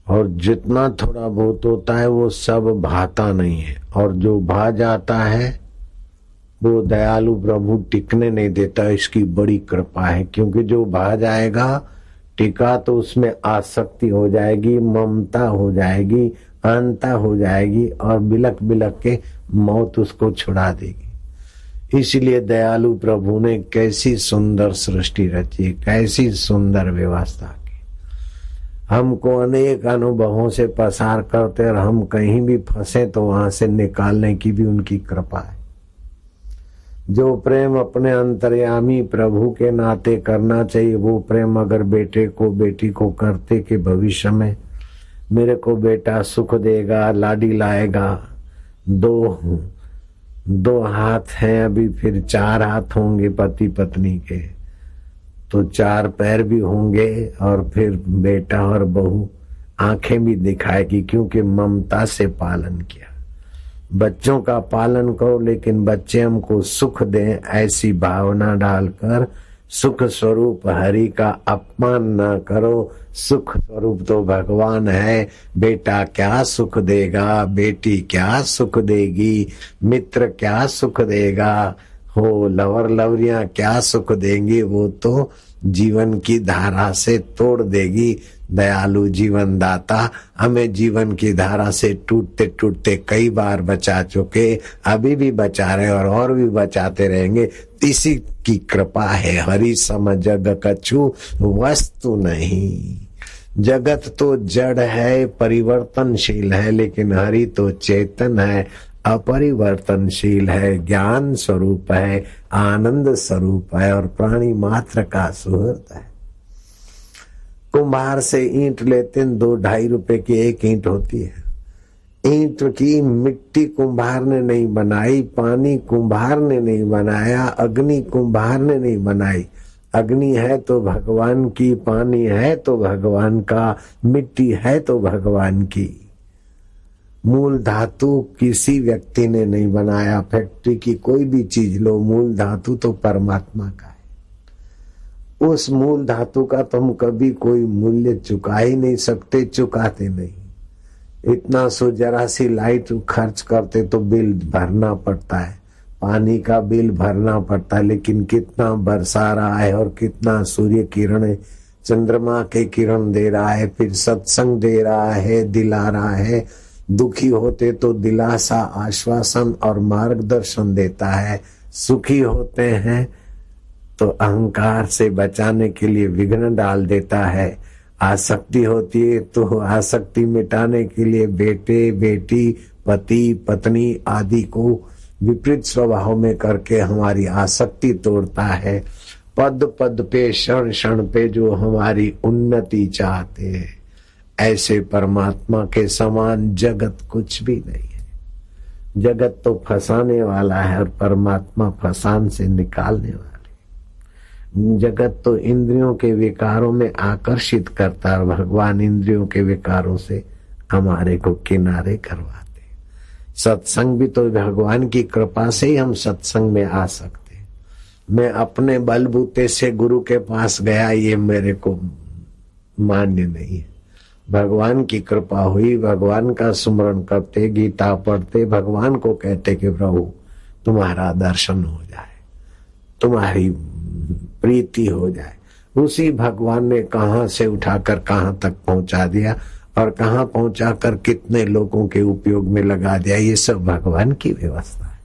और जितना थोड़ा बहुत होता है वो सब भाता नहीं है, और जो भा जाता है वो दयालु प्रभु टिकने नहीं देता। इसकी बड़ी कृपा है, क्योंकि जो भा जाएगा टिका तो उसमें आसक्ति हो जाएगी, ममता हो जाएगी, अहंता हो जाएगी और बिलक बिलक के मौत उसको छुड़ा देगी। इसलिए दयालु प्रभु ने कैसी सुंदर सृष्टि रची, कैसी सुंदर व्यवस्था की। हमको अनेक अनुभवों से पसार करते और हम कहीं भी फंसे तो वहां से निकालने की भी उनकी कृपा है। जो प्रेम अपने अंतर्यामी प्रभु के नाते करना चाहिए, वो प्रेम अगर बेटे को बेटी को करते कि भविष्य में मेरे को बेटा सुख देगा, लाडी लाएगा, दो हाथ हैं अभी, फिर 4 हाथ होंगे पति पत्नी के, तो 4 पैर भी होंगे और फिर बेटा और बहू आंखें भी दिखाएगी, क्योंकि ममता से पालन किया। बच्चों का पालन करो लेकिन बच्चे हमको सुख दें, ऐसी भावना डालकर सुख स्वरूप हरि का अपमान न करो। सुख स्वरूप तो भगवान है। बेटा क्या सुख देगा, बेटी क्या सुख देगी, मित्र क्या सुख देगा, हो लवर लवरियां क्या सुख देंगी, वो तो जीवन की धारा से तोड़ देगी। दयालु जीवन दाता हमें जीवन की धारा से टूटते टूटते कई बार बचा चुके, अभी भी बचा रहे और भी बचाते रहेंगे। इसी की कृपा है। हरि सम जग कछु वस्तु नहीं। जगत तो जड़ है, परिवर्तनशील है, लेकिन हरि तो चेतन है, अपरिवर्तनशील है, ज्ञान स्वरूप है, आनंद स्वरूप है और प्राणी मात्र का सुहृद है। कुम्हार से ईंट लेते हैं, 2-2.5 रुपए की एक ईंट होती है। ईंट की मिट्टी कुम्हार ने नहीं बनाई, पानी कुम्हार ने नहीं बनाया, अग्नि कुम्हार ने नहीं बनाई। अग्नि है तो भगवान की, पानी है तो भगवान का, मिट्टी है तो भगवान की। मूल धातु किसी व्यक्ति ने नहीं बनाया। फैक्ट्री की कोई भी चीज लो, मूल धातु तो परमात्मा का है। उस मूल धातु का तुम कभी कोई मूल्य चुका ही नहीं सकते, चुकाते नहीं। इतना सो जरा सी लाइट खर्च करते तो बिल भरना पड़ता है, पानी का बिल भरना पड़ता है, लेकिन कितना बरसा रहा है और कितना सूर्य किरण, चंद्रमा के किरण दे रहा है, फिर सत्संग दे रहा है, दिला रहा है। दुखी होते तो दिलासा, आश्वासन और मार्गदर्शन देता है। सुखी होते हैं तो अहंकार से बचाने के लिए विघ्न डाल देता है। आसक्ति होती है तो आसक्ति मिटाने के लिए बेटे बेटी, पति पत्नी आदि को विपरीत स्वभाव में करके हमारी आसक्ति तोड़ता है। पद पद पे, क्षण क्षण पे जो हमारी उन्नति चाहते हैं, ऐसे परमात्मा के समान जगत कुछ भी नहीं है। जगत तो फंसाने वाला है और परमात्मा फसान से निकालने वाला। जगत तो इंद्रियों के विकारों में आकर्षित करता है, भगवान इंद्रियों के विकारों से हमारे को किनारे करवाते। सत्संग भी तो भगवान की कृपा से ही हम सत्संग में आ सकते। मैं अपने बलबूते से गुरु के पास गया, ये मेरे को मान्य नहीं है। भगवान की कृपा हुई, भगवान का स्मरण करते, गीता पढ़ते, भगवान को कहते कि प्रभु तुम्हारा दर्शन हो जाए, तुम्हारी प्रीति हो जाए। उसी भगवान ने कहां से उठाकर कहां तक पहुंचा दिया और कहां पहुंचाकर कितने लोगों के उपयोग में लगा दिया, ये सब भगवान की व्यवस्था है।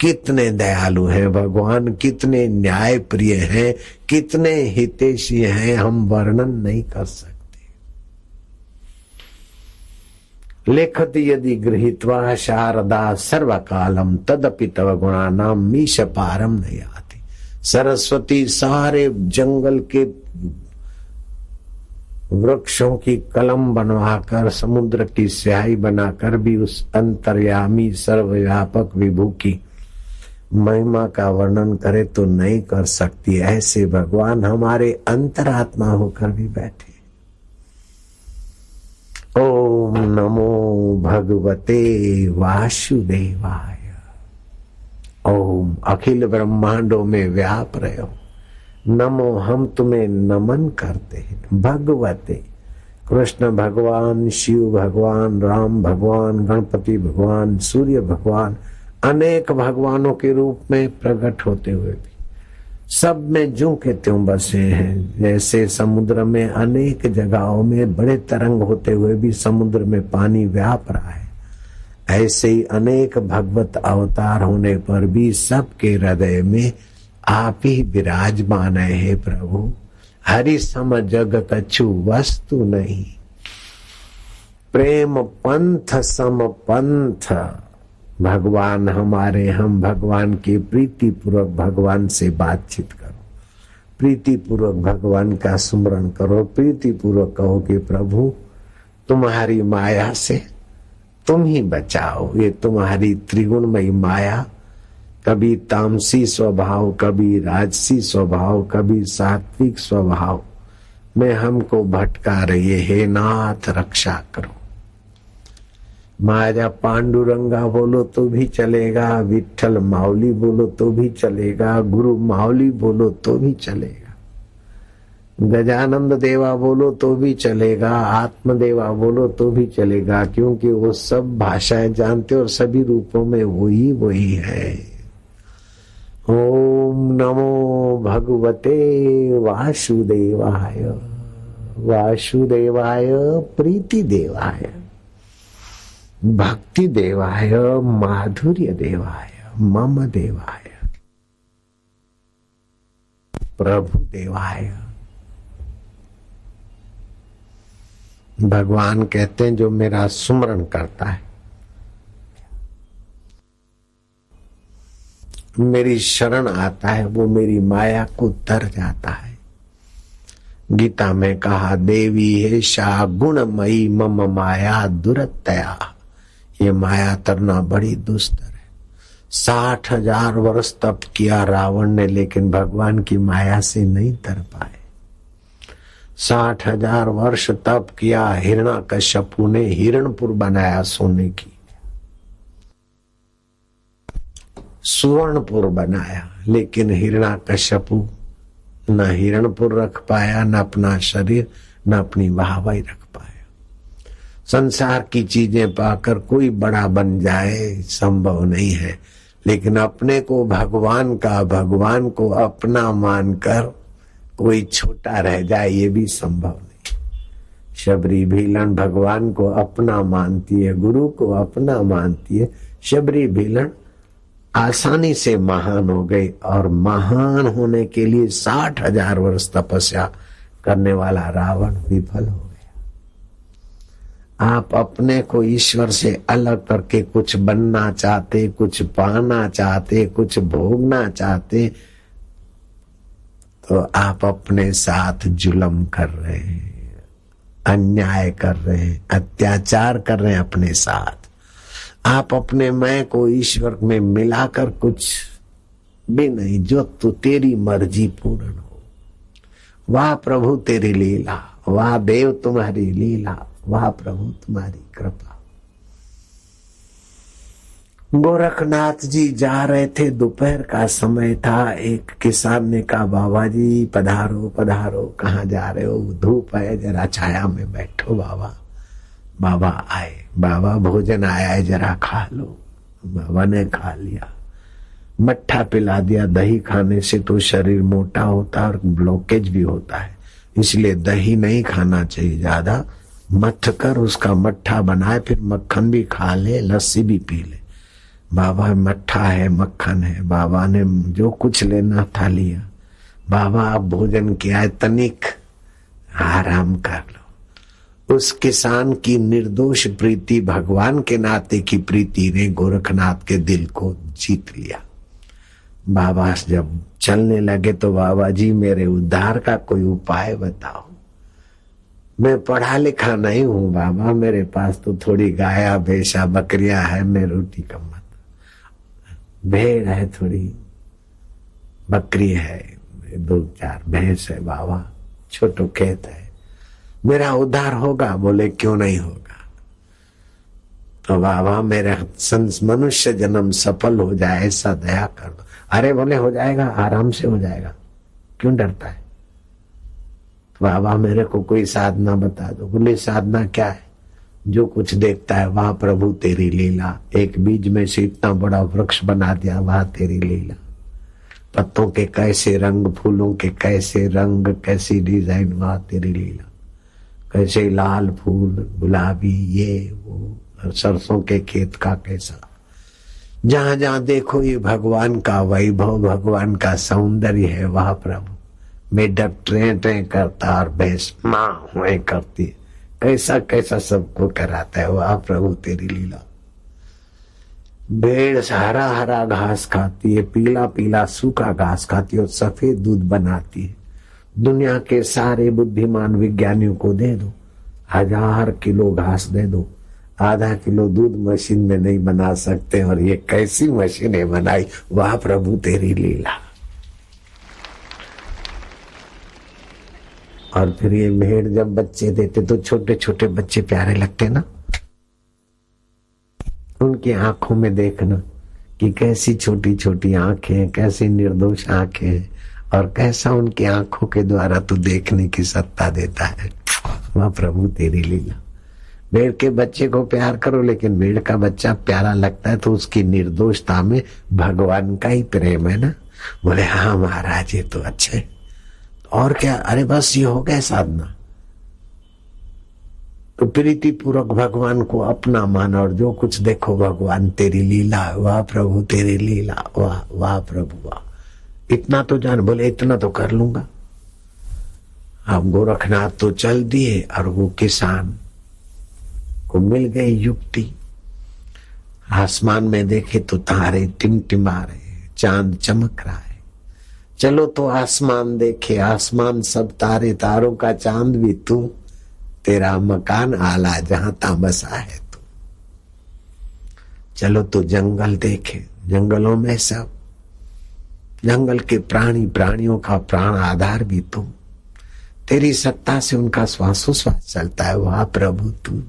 कितने दयालु हैं भगवान, कितने न्याय प्रिय हैं, कितने हितैषी हैं, हम वर्णन नहीं कर सकते। लेखति यदि गृहीत्वा शारदा सर्वकालम तदपि तव गुणानाम मीश पारम नहीं आती। सरस्वती सारे जंगल के वृक्षों की कलम बनवाकर, समुद्र की स्याही बनाकर भी उस अंतर्यामी सर्वव्यापक विभू की महिमा का वर्णन करे तो नहीं कर सकती। ऐसे भगवान हमारे अंतरात्मा होकर भी बैठे। ओम नमो भगवते वासुदेवाय। ओम अखिल ब्रह्मांडों में व्याप रहे हो। नमो हम तुम्हें नमन करते हैं। भगवते कृष्ण भगवान, शिव भगवान, राम भगवान, गणपति भगवान, सूर्य भगवान, अनेक भगवानों के रूप में प्रकट होते हुए भी सब में ज्यों के त्यों बसे हैं। जैसे समुद्र में अनेक जगहों में बड़े तरंग होते हुए भी समुद्र में पानी व्याप रहा है, ऐसे ही अनेक भगवत अवतार होने पर भी सबके हृदय में आप ही विराजमान है। प्रभु हरि सम जग कछु वस्तु नहीं, प्रेम पंथ सम पंथ। भगवान हमारे, हम भगवान की प्रीति पूर्वक भगवान से बातचीत करो, प्रीति पूर्वक भगवान का स्मरण करो, प्रीति पूर्वक कहो कि प्रभु तुम्हारी माया से तुम ही बचाओ। ये तुम्हारी त्रिगुणमयी माया, कभी तामसी स्वभाव, कभी राजसी स्वभाव, कभी सात्विक स्वभाव में हमको भटका रही है। हे नाथ रक्षा करो। महाराजा पांडुरंगा बोलो तो भी चलेगा, विठल माउली बोलो तो भी चलेगा, गुरु माउली बोलो तो भी चलेगा, गजानंद देवा बोलो तो भी चलेगा, आत्मदेवा बोलो तो भी चलेगा, क्योंकि वो सब भाषाएं जानते और सभी रूपों में वही है। ओम नमो भगवते वासुदेवाय। वासुदेवाय प्रीति देवाय, भक्ति देवाय, माधुर्य देवाय, मम देवाय, प्रभु देवाय। भगवान कहते हैं जो मेरा स्मरण करता है, मेरी शरण आता है, वो मेरी माया को तर जाता है। गीता में कहा देवी है शा गुणमयी मम माया दुरतया। ये माया तरना बड़ी दुस्तर है। 60,000 वर्ष तप किया रावण ने, लेकिन भगवान की माया से नहीं तर पाए। 60,000 वर्ष तप किया हिरण्याकश्यपु ने, हिरणपुर बनाया सोने की, सुवर्णपुर बनाया, लेकिन हिरण्याकश्यपु न हिरणपुर रख पाया, न अपना शरीर, न अपनी वाहवाही रख पाया। संसार की चीजें पाकर कोई बड़ा बन जाए संभव नहीं है, लेकिन अपने को भगवान का, भगवान को अपना मानकर कोई छोटा रह जाए ये भी संभव नहीं। शबरी भीलन भगवान को अपना मानती है, गुरु को अपना मानती है। शबरी भीलन आसानी से महान हो गई और महान होने के लिए 60,000 वर्ष तपस्या करने वाला रावण विफल हो गया। आप अपने को ईश्वर से अलग करके कुछ बनना चाहते, कुछ पाना चाहते, कुछ भोगना चाहते, तो आप अपने साथ जुल्म कर रहे हैं, अन्याय कर रहे हैं, अत्याचार कर रहे हैं अपने साथ। आप अपने मैं को ईश्वर में मिलाकर कुछ भी नहीं, जो तू तेरी मर्जी पूर्ण हो। वाह प्रभु तेरी लीला, वाह देव तुम्हारी लीला, वाह प्रभु तुम्हारी कृपा। गोरखनाथ जी जा रहे थे, दोपहर का समय था। एक किसान ने कहा, बाबा जी पधारो पधारो, कहाँ जा रहे हो? धूप है, जरा छाया में बैठो बाबा। बाबा आए, बाबा भोजन आया है, जरा खा लो। बाबा ने खा लिया, मट्ठा पिला दिया। दही खाने से तो शरीर मोटा होता है और ब्लॉकेज भी होता है, इसलिए दही नहीं खाना चाहिए ज्यादा। मथ कर उसका मट्ठा बनाए, फिर मक्खन भी खा ले, लस्सी भी पी ले। बाबा मट्ठा है, मक्खन है, बाबा ने जो कुछ लेना था लिया। बाबा आप भोजन किया है, तनिक आराम कर लो। उस किसान की निर्दोष प्रीति, भगवान के नाते की प्रीति ने गोरखनाथ के दिल को जीत लिया। बाबा जब चलने लगे तो, बाबा जी मेरे उद्धार का कोई उपाय बताओ। मैं पढ़ा लिखा नहीं हूँ बाबा, मेरे पास तो थोड़ी गाया भैंसा बकरियां है, मैं रोटी कमा, भेड़ है, थोड़ी बकरी है, 2-4 भैंस है बाबा, छोटो खेत है, मेरा उद्धार होगा? बोले क्यों नहीं होगा? तो बाबा मेरा मनुष्य जन्म सफल हो जाए ऐसा दया कर दो। अरे बोले हो जाएगा, आराम से हो जाएगा, क्यों डरता है? तो बाबा मेरे को कोई साधना बता दो। बोले साधना क्या है? जो कुछ देखता है वाह प्रभु तेरी लीला। एक बीज में से इतना बड़ा वृक्ष बना दिया, वाह तेरी लीला। पत्तों के कैसे रंग, फूलों के कैसे रंग, कैसी डिजाइन, वाह तेरी लीला। कैसे लाल फूल, गुलाबी, ये वो, सरसों के खेत का कैसा। जहां जहां देखो ये भगवान का वैभव, भगवान का सौंदर्य है, वाह प्रभु। मेढक ट्रें ट्रें करता और भैंस मां हुए करती है, कैसा कैसा सबको कराता है, वाह प्रभु तेरी लीला। भेड़ हरा हरा घास खाती है, पीला पीला सूखा घास खाती है और सफेद दूध बनाती है। दुनिया के सारे बुद्धिमान विज्ञानियों को दे दो, 1000 किलो घास दे दो, आधा किलो दूध मशीन में नहीं बना सकते, और ये कैसी मशीनें बनाई, वाह प्रभु तेरी लीला। और फिर ये भेड़ जब बच्चे देते तो छोटे छोटे बच्चे प्यारे लगते ना, उनकी आंखों में देखना कि कैसी छोटी छोटी आंखें, कैसी निर्दोष आंखें, और कैसा उनकी आंखों के द्वारा तू देखने की सत्ता देता है, वाह प्रभु तेरी लीला। भेड़ के बच्चे को प्यार करो, लेकिन भेड़ का बच्चा प्यारा लगता है तो उसकी निर्दोषता में भगवान का ही प्रेम है ना। बोले हाँ महाराज ये तो अच्छे, और क्या? अरे बस ये हो गया साधना। तो प्रीति पूर्वक भगवान को अपना माना, और जो कुछ देखो भगवान तेरी लीला, वाह प्रभु तेरी लीला, वाह वाह प्रभु वाह। इतना तो जान। बोले इतना तो कर लूंगा। अब गोरखनाथ तो चल दिए, और वो किसान को मिल गई युक्ति। आसमान में देखे तो तारे टिमटिमा रहे, चांद चमक रहा है। चलो तो आसमान देखे, आसमान सब तारे, तारों का चांद भी तू, तेरा मकान आला जहां ता बसा है तू। चलो तो जंगल देखे, जंगलों में सब, जंगल के प्राणी, प्राणियों का प्राण आधार भी तू, तेरी सत्ता से उनका श्वासोश्वास चलता है, वाह प्रभु तू।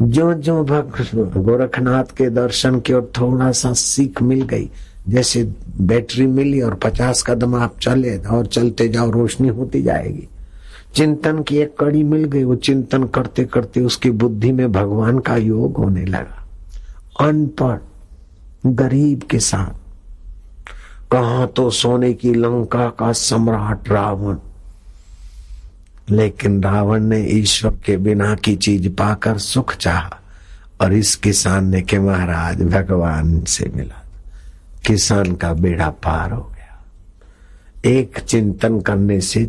जो जो भक्त गोरखनाथ के दर्शन की और थोड़ा सा सीख मिल गई, जैसे बैटरी मिली और 50 कदम आप चले और चलते जाओ, रोशनी होती जाएगी। चिंतन की एक कड़ी मिल गई, वो चिंतन करते करते उसकी बुद्धि में भगवान का योग होने लगा। अनपढ़ गरीब के साथ, कहा तो सोने की लंका का सम्राट रावण, लेकिन रावण ने ईश्वर के बिना की चीज पाकर सुख चाहा, और इस किसान ने के महाराज भगवान से मिला। किसान का बेड़ा पार हो गया। एक चिंतन करने से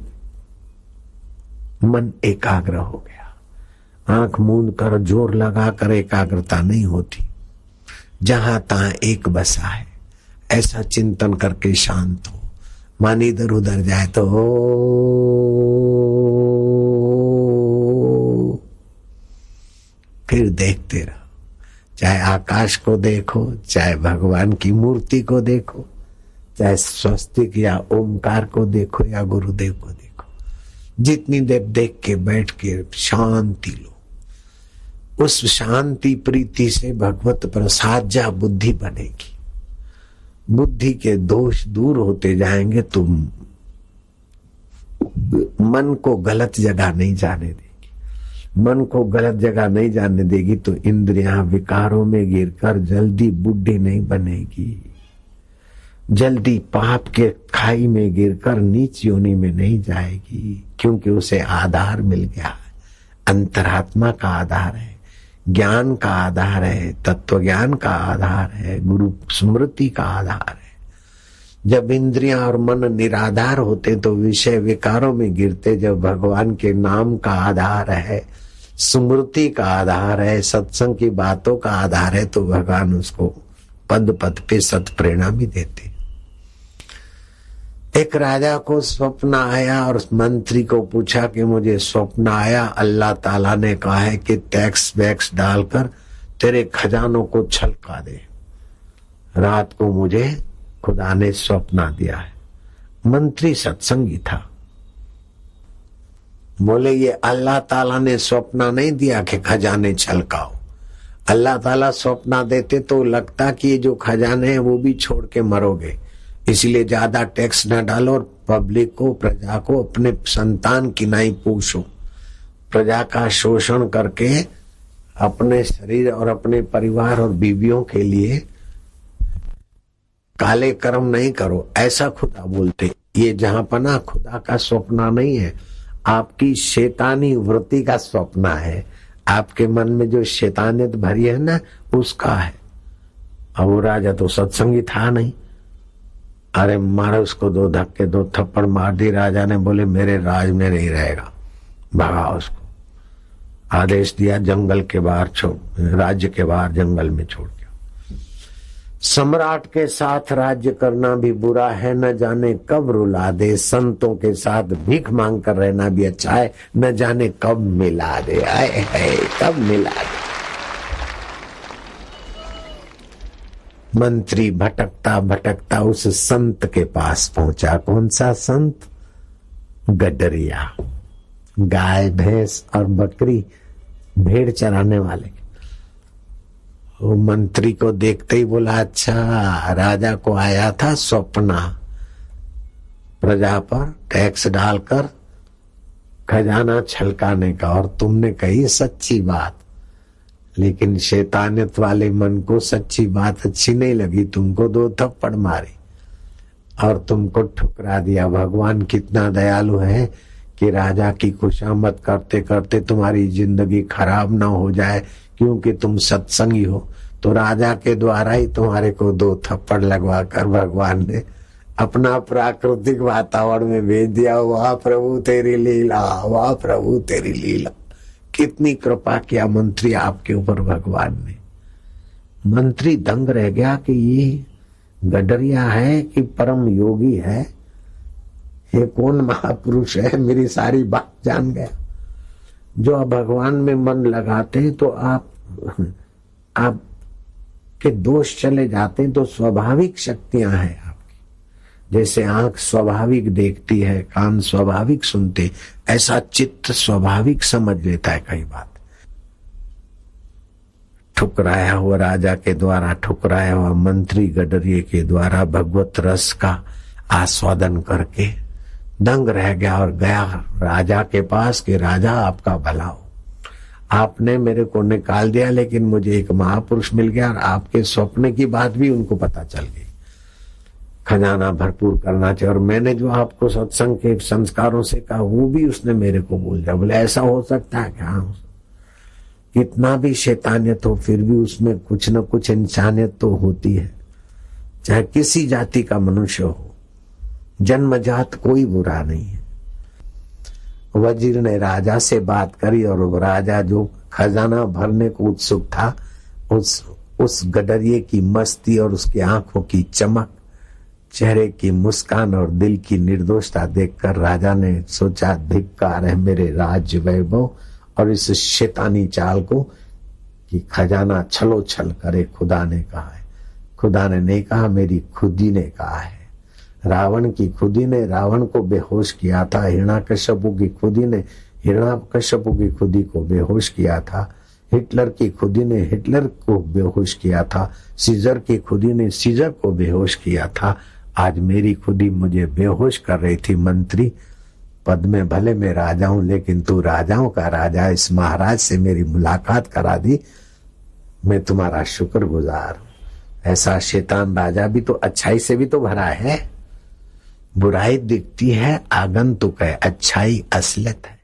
मन एकाग्र हो गया। आंख मूंद कर जोर लगाकर एकाग्रता नहीं होती। जहां तहां एक बसा है, ऐसा चिंतन करके शांत हो। मन इधर उधर जाए तो फिर देखते रहो। चाहे आकाश को देखो, चाहे भगवान की मूर्ति को देखो, चाहे स्वस्तिक या ओमकार को देखो या गुरुदेव को देखो, जितनी देर देख के बैठ के शांति लो। उस शांति प्रीति से भगवत प्रसाद बुद्धि बनेगी। बुद्धि के दोष दूर होते जाएंगे, तुम मन को गलत जगह नहीं जाने देगी। मन को गलत जगह नहीं जाने देगी तो इंद्रियां विकारों में गिरकर जल्दी बुद्धि नहीं बनेगी, जल्दी पाप के खाई में गिरकर नीच योनि में नहीं जाएगी, क्योंकि उसे आधार मिल गया है। अंतरात्मा का आधार है, ज्ञान का आधार है, तत्व ज्ञान का आधार है, गुरु स्मृति का आधार है। जब इंद्रियां और मन निराधार होते तो विषय विकारों में गिरते। जब भगवान के नाम का आधार है, स्मृति का आधार है, सत्संग की बातों का आधार है, तो भगवान उसको पद पद पे सत प्रेरणा भी देते। एक राजा को स्वप्न आया और मंत्री को पूछा कि मुझे स्वप्न आया, अल्लाह ताला ने कहा है कि टैक्स वैक्स डालकर तेरे खजानों को छलका दे। रात को मुझे खुदा ने स्वप्न दिया है। मंत्री सत्संगी था, बोले ये अल्लाह ताला ने स्वप्न नहीं दिया कि खजाने छलकाओ। अल्लाह ताला स्वप्न देते तो लगता कि ये जो खजाने हैं वो भी छोड़ के मरोगे, इसलिए ज्यादा टैक्स न डालो और पब्लिक को, प्रजा को अपने संतान की नहीं पोषो। प्रजा का शोषण करके अपने शरीर और अपने परिवार और बीवियों के लिए काले कर्म नहीं करो, ऐसा खुदा बोलते। ये जहां पना खुदा का स्वप्न नहीं है, आपकी शैतानी वृत्ति का स्वप्न है। आपके मन में जो शैतानियत भरी है ना, उसका है। और वो राजा तो सत्संगी था नहीं, अरे मारे उसको 2 धक्के 2 थप्पड़ मार दी। राजा ने बोले मेरे राज में नहीं रहेगा, भगा उसको। आदेश दिया जंगल के बाहर छोड़, राज्य के बाहर जंगल में छोड़ दिया। सम्राट के साथ राज्य करना भी बुरा है, न जाने कब रुला दे। संतों के साथ भीख मांग कर रहना भी अच्छा है, न जाने कब मिला दे। आए है कब मिला दे। मंत्री भटकता भटकता उस संत के पास पहुंचा। कौन सा संत? गडरिया, गाय भैंस और बकरी भेड़ चराने वाले। वो मंत्री को देखते ही बोला, अच्छा राजा को आया था स्वप्न, प्रजा पर टैक्स डालकर खजाना छलकाने का, और तुमने कही सच्ची बात। लेकिन शैतानियत वाले मन को सच्ची बात अच्छी नहीं लगी, तुमको 2 थप्पड़ मारे और तुमको ठुकरा दिया। भगवान कितना दयालु है कि राजा की खुशामद करते करते तुम्हारी जिंदगी खराब ना हो जाए, क्योंकि तुम सत्संगी हो। तो राजा के द्वारा ही तुम्हारे को 2 थप्पड़ लगवा कर भगवान ने अपना प्राकृतिक वातावरण में भेज दिया। वाह प्रभु तेरी लीला, वाह प्रभु तेरी लीला। कितनी कृपा किया मंत्री आपके ऊपर भगवान ने। मंत्री दंग रह गया कि ये गडरिया है कि परम योगी है, ये कौन महापुरुष है, मेरी सारी बात जान गया। जो आप भगवान में मन लगाते हैं तो आप के दोष चले जाते हैं, तो स्वाभाविक शक्तियां हैं आपकी। जैसे आंख स्वाभाविक देखती है, कान स्वाभाविक सुनते, ऐसा चित्त स्वाभाविक समझ लेता है कई बात। ठुकराया हुआ राजा के द्वारा, ठुकराया हुआ मंत्री गडरिये के द्वारा भगवत रस का आस्वादन करके दंग रह गया और गया राजा के पास कि राजा आपका भला हो, आपने मेरे को निकाल दिया, लेकिन मुझे एक महापुरुष मिल गया और आपके स्वप्न की बात भी उनको पता चल गई। खजाना भरपूर करना चाहिए, और मैंने जो आपको सत्संग के संस्कारों से कहा वो भी उसने मेरे को बोल दिया। बोले ऐसा हो सकता है क्या? कितना भी शैतानियत हो फिर भी उसमें कुछ न कुछ इंसानियत तो होती है, चाहे किसी जाति का मनुष्य हो। जन्मजात कोई बुरा नहीं है। वजीर ने राजा से बात करी और वो राजा जो खजाना भरने को उत्सुक था, उस गडरिये की मस्ती और उसकी आंखों की चमक, चेहरे की मुस्कान और दिल की निर्दोषता देखकर राजा ने सोचा धिक्कार है मेरे राज्य वैभव और इस शैतानी चाल को कि खजाना छलो छल करे, खुदा ने कहा है। खुदा ने नहीं कहा, मेरी खुदी ने कहा है। रावण की खुदी ने रावण को बेहोश किया था। हिरण्यकश्यपु की खुदी ने हिरण्यकश्यपु की खुदी को बेहोश किया था। हिटलर की खुदी ने हिटलर को बेहोश किया था। सीजर की खुदी ने सीजर को बेहोश किया था। आज मेरी खुदी मुझे बेहोश कर रही थी। मंत्री पद में भले मैं राजा हूं, लेकिन तू राजाओं का राजा, इस महाराज से मेरी मुलाकात करा दी, मैं तुम्हारा शुक्रगुजार हूं। ऐसा शैतान राजा भी तो अच्छाई से भी तो भरा है। बुराई दिखती है आगंतुक है, अच्छाई असलियत है।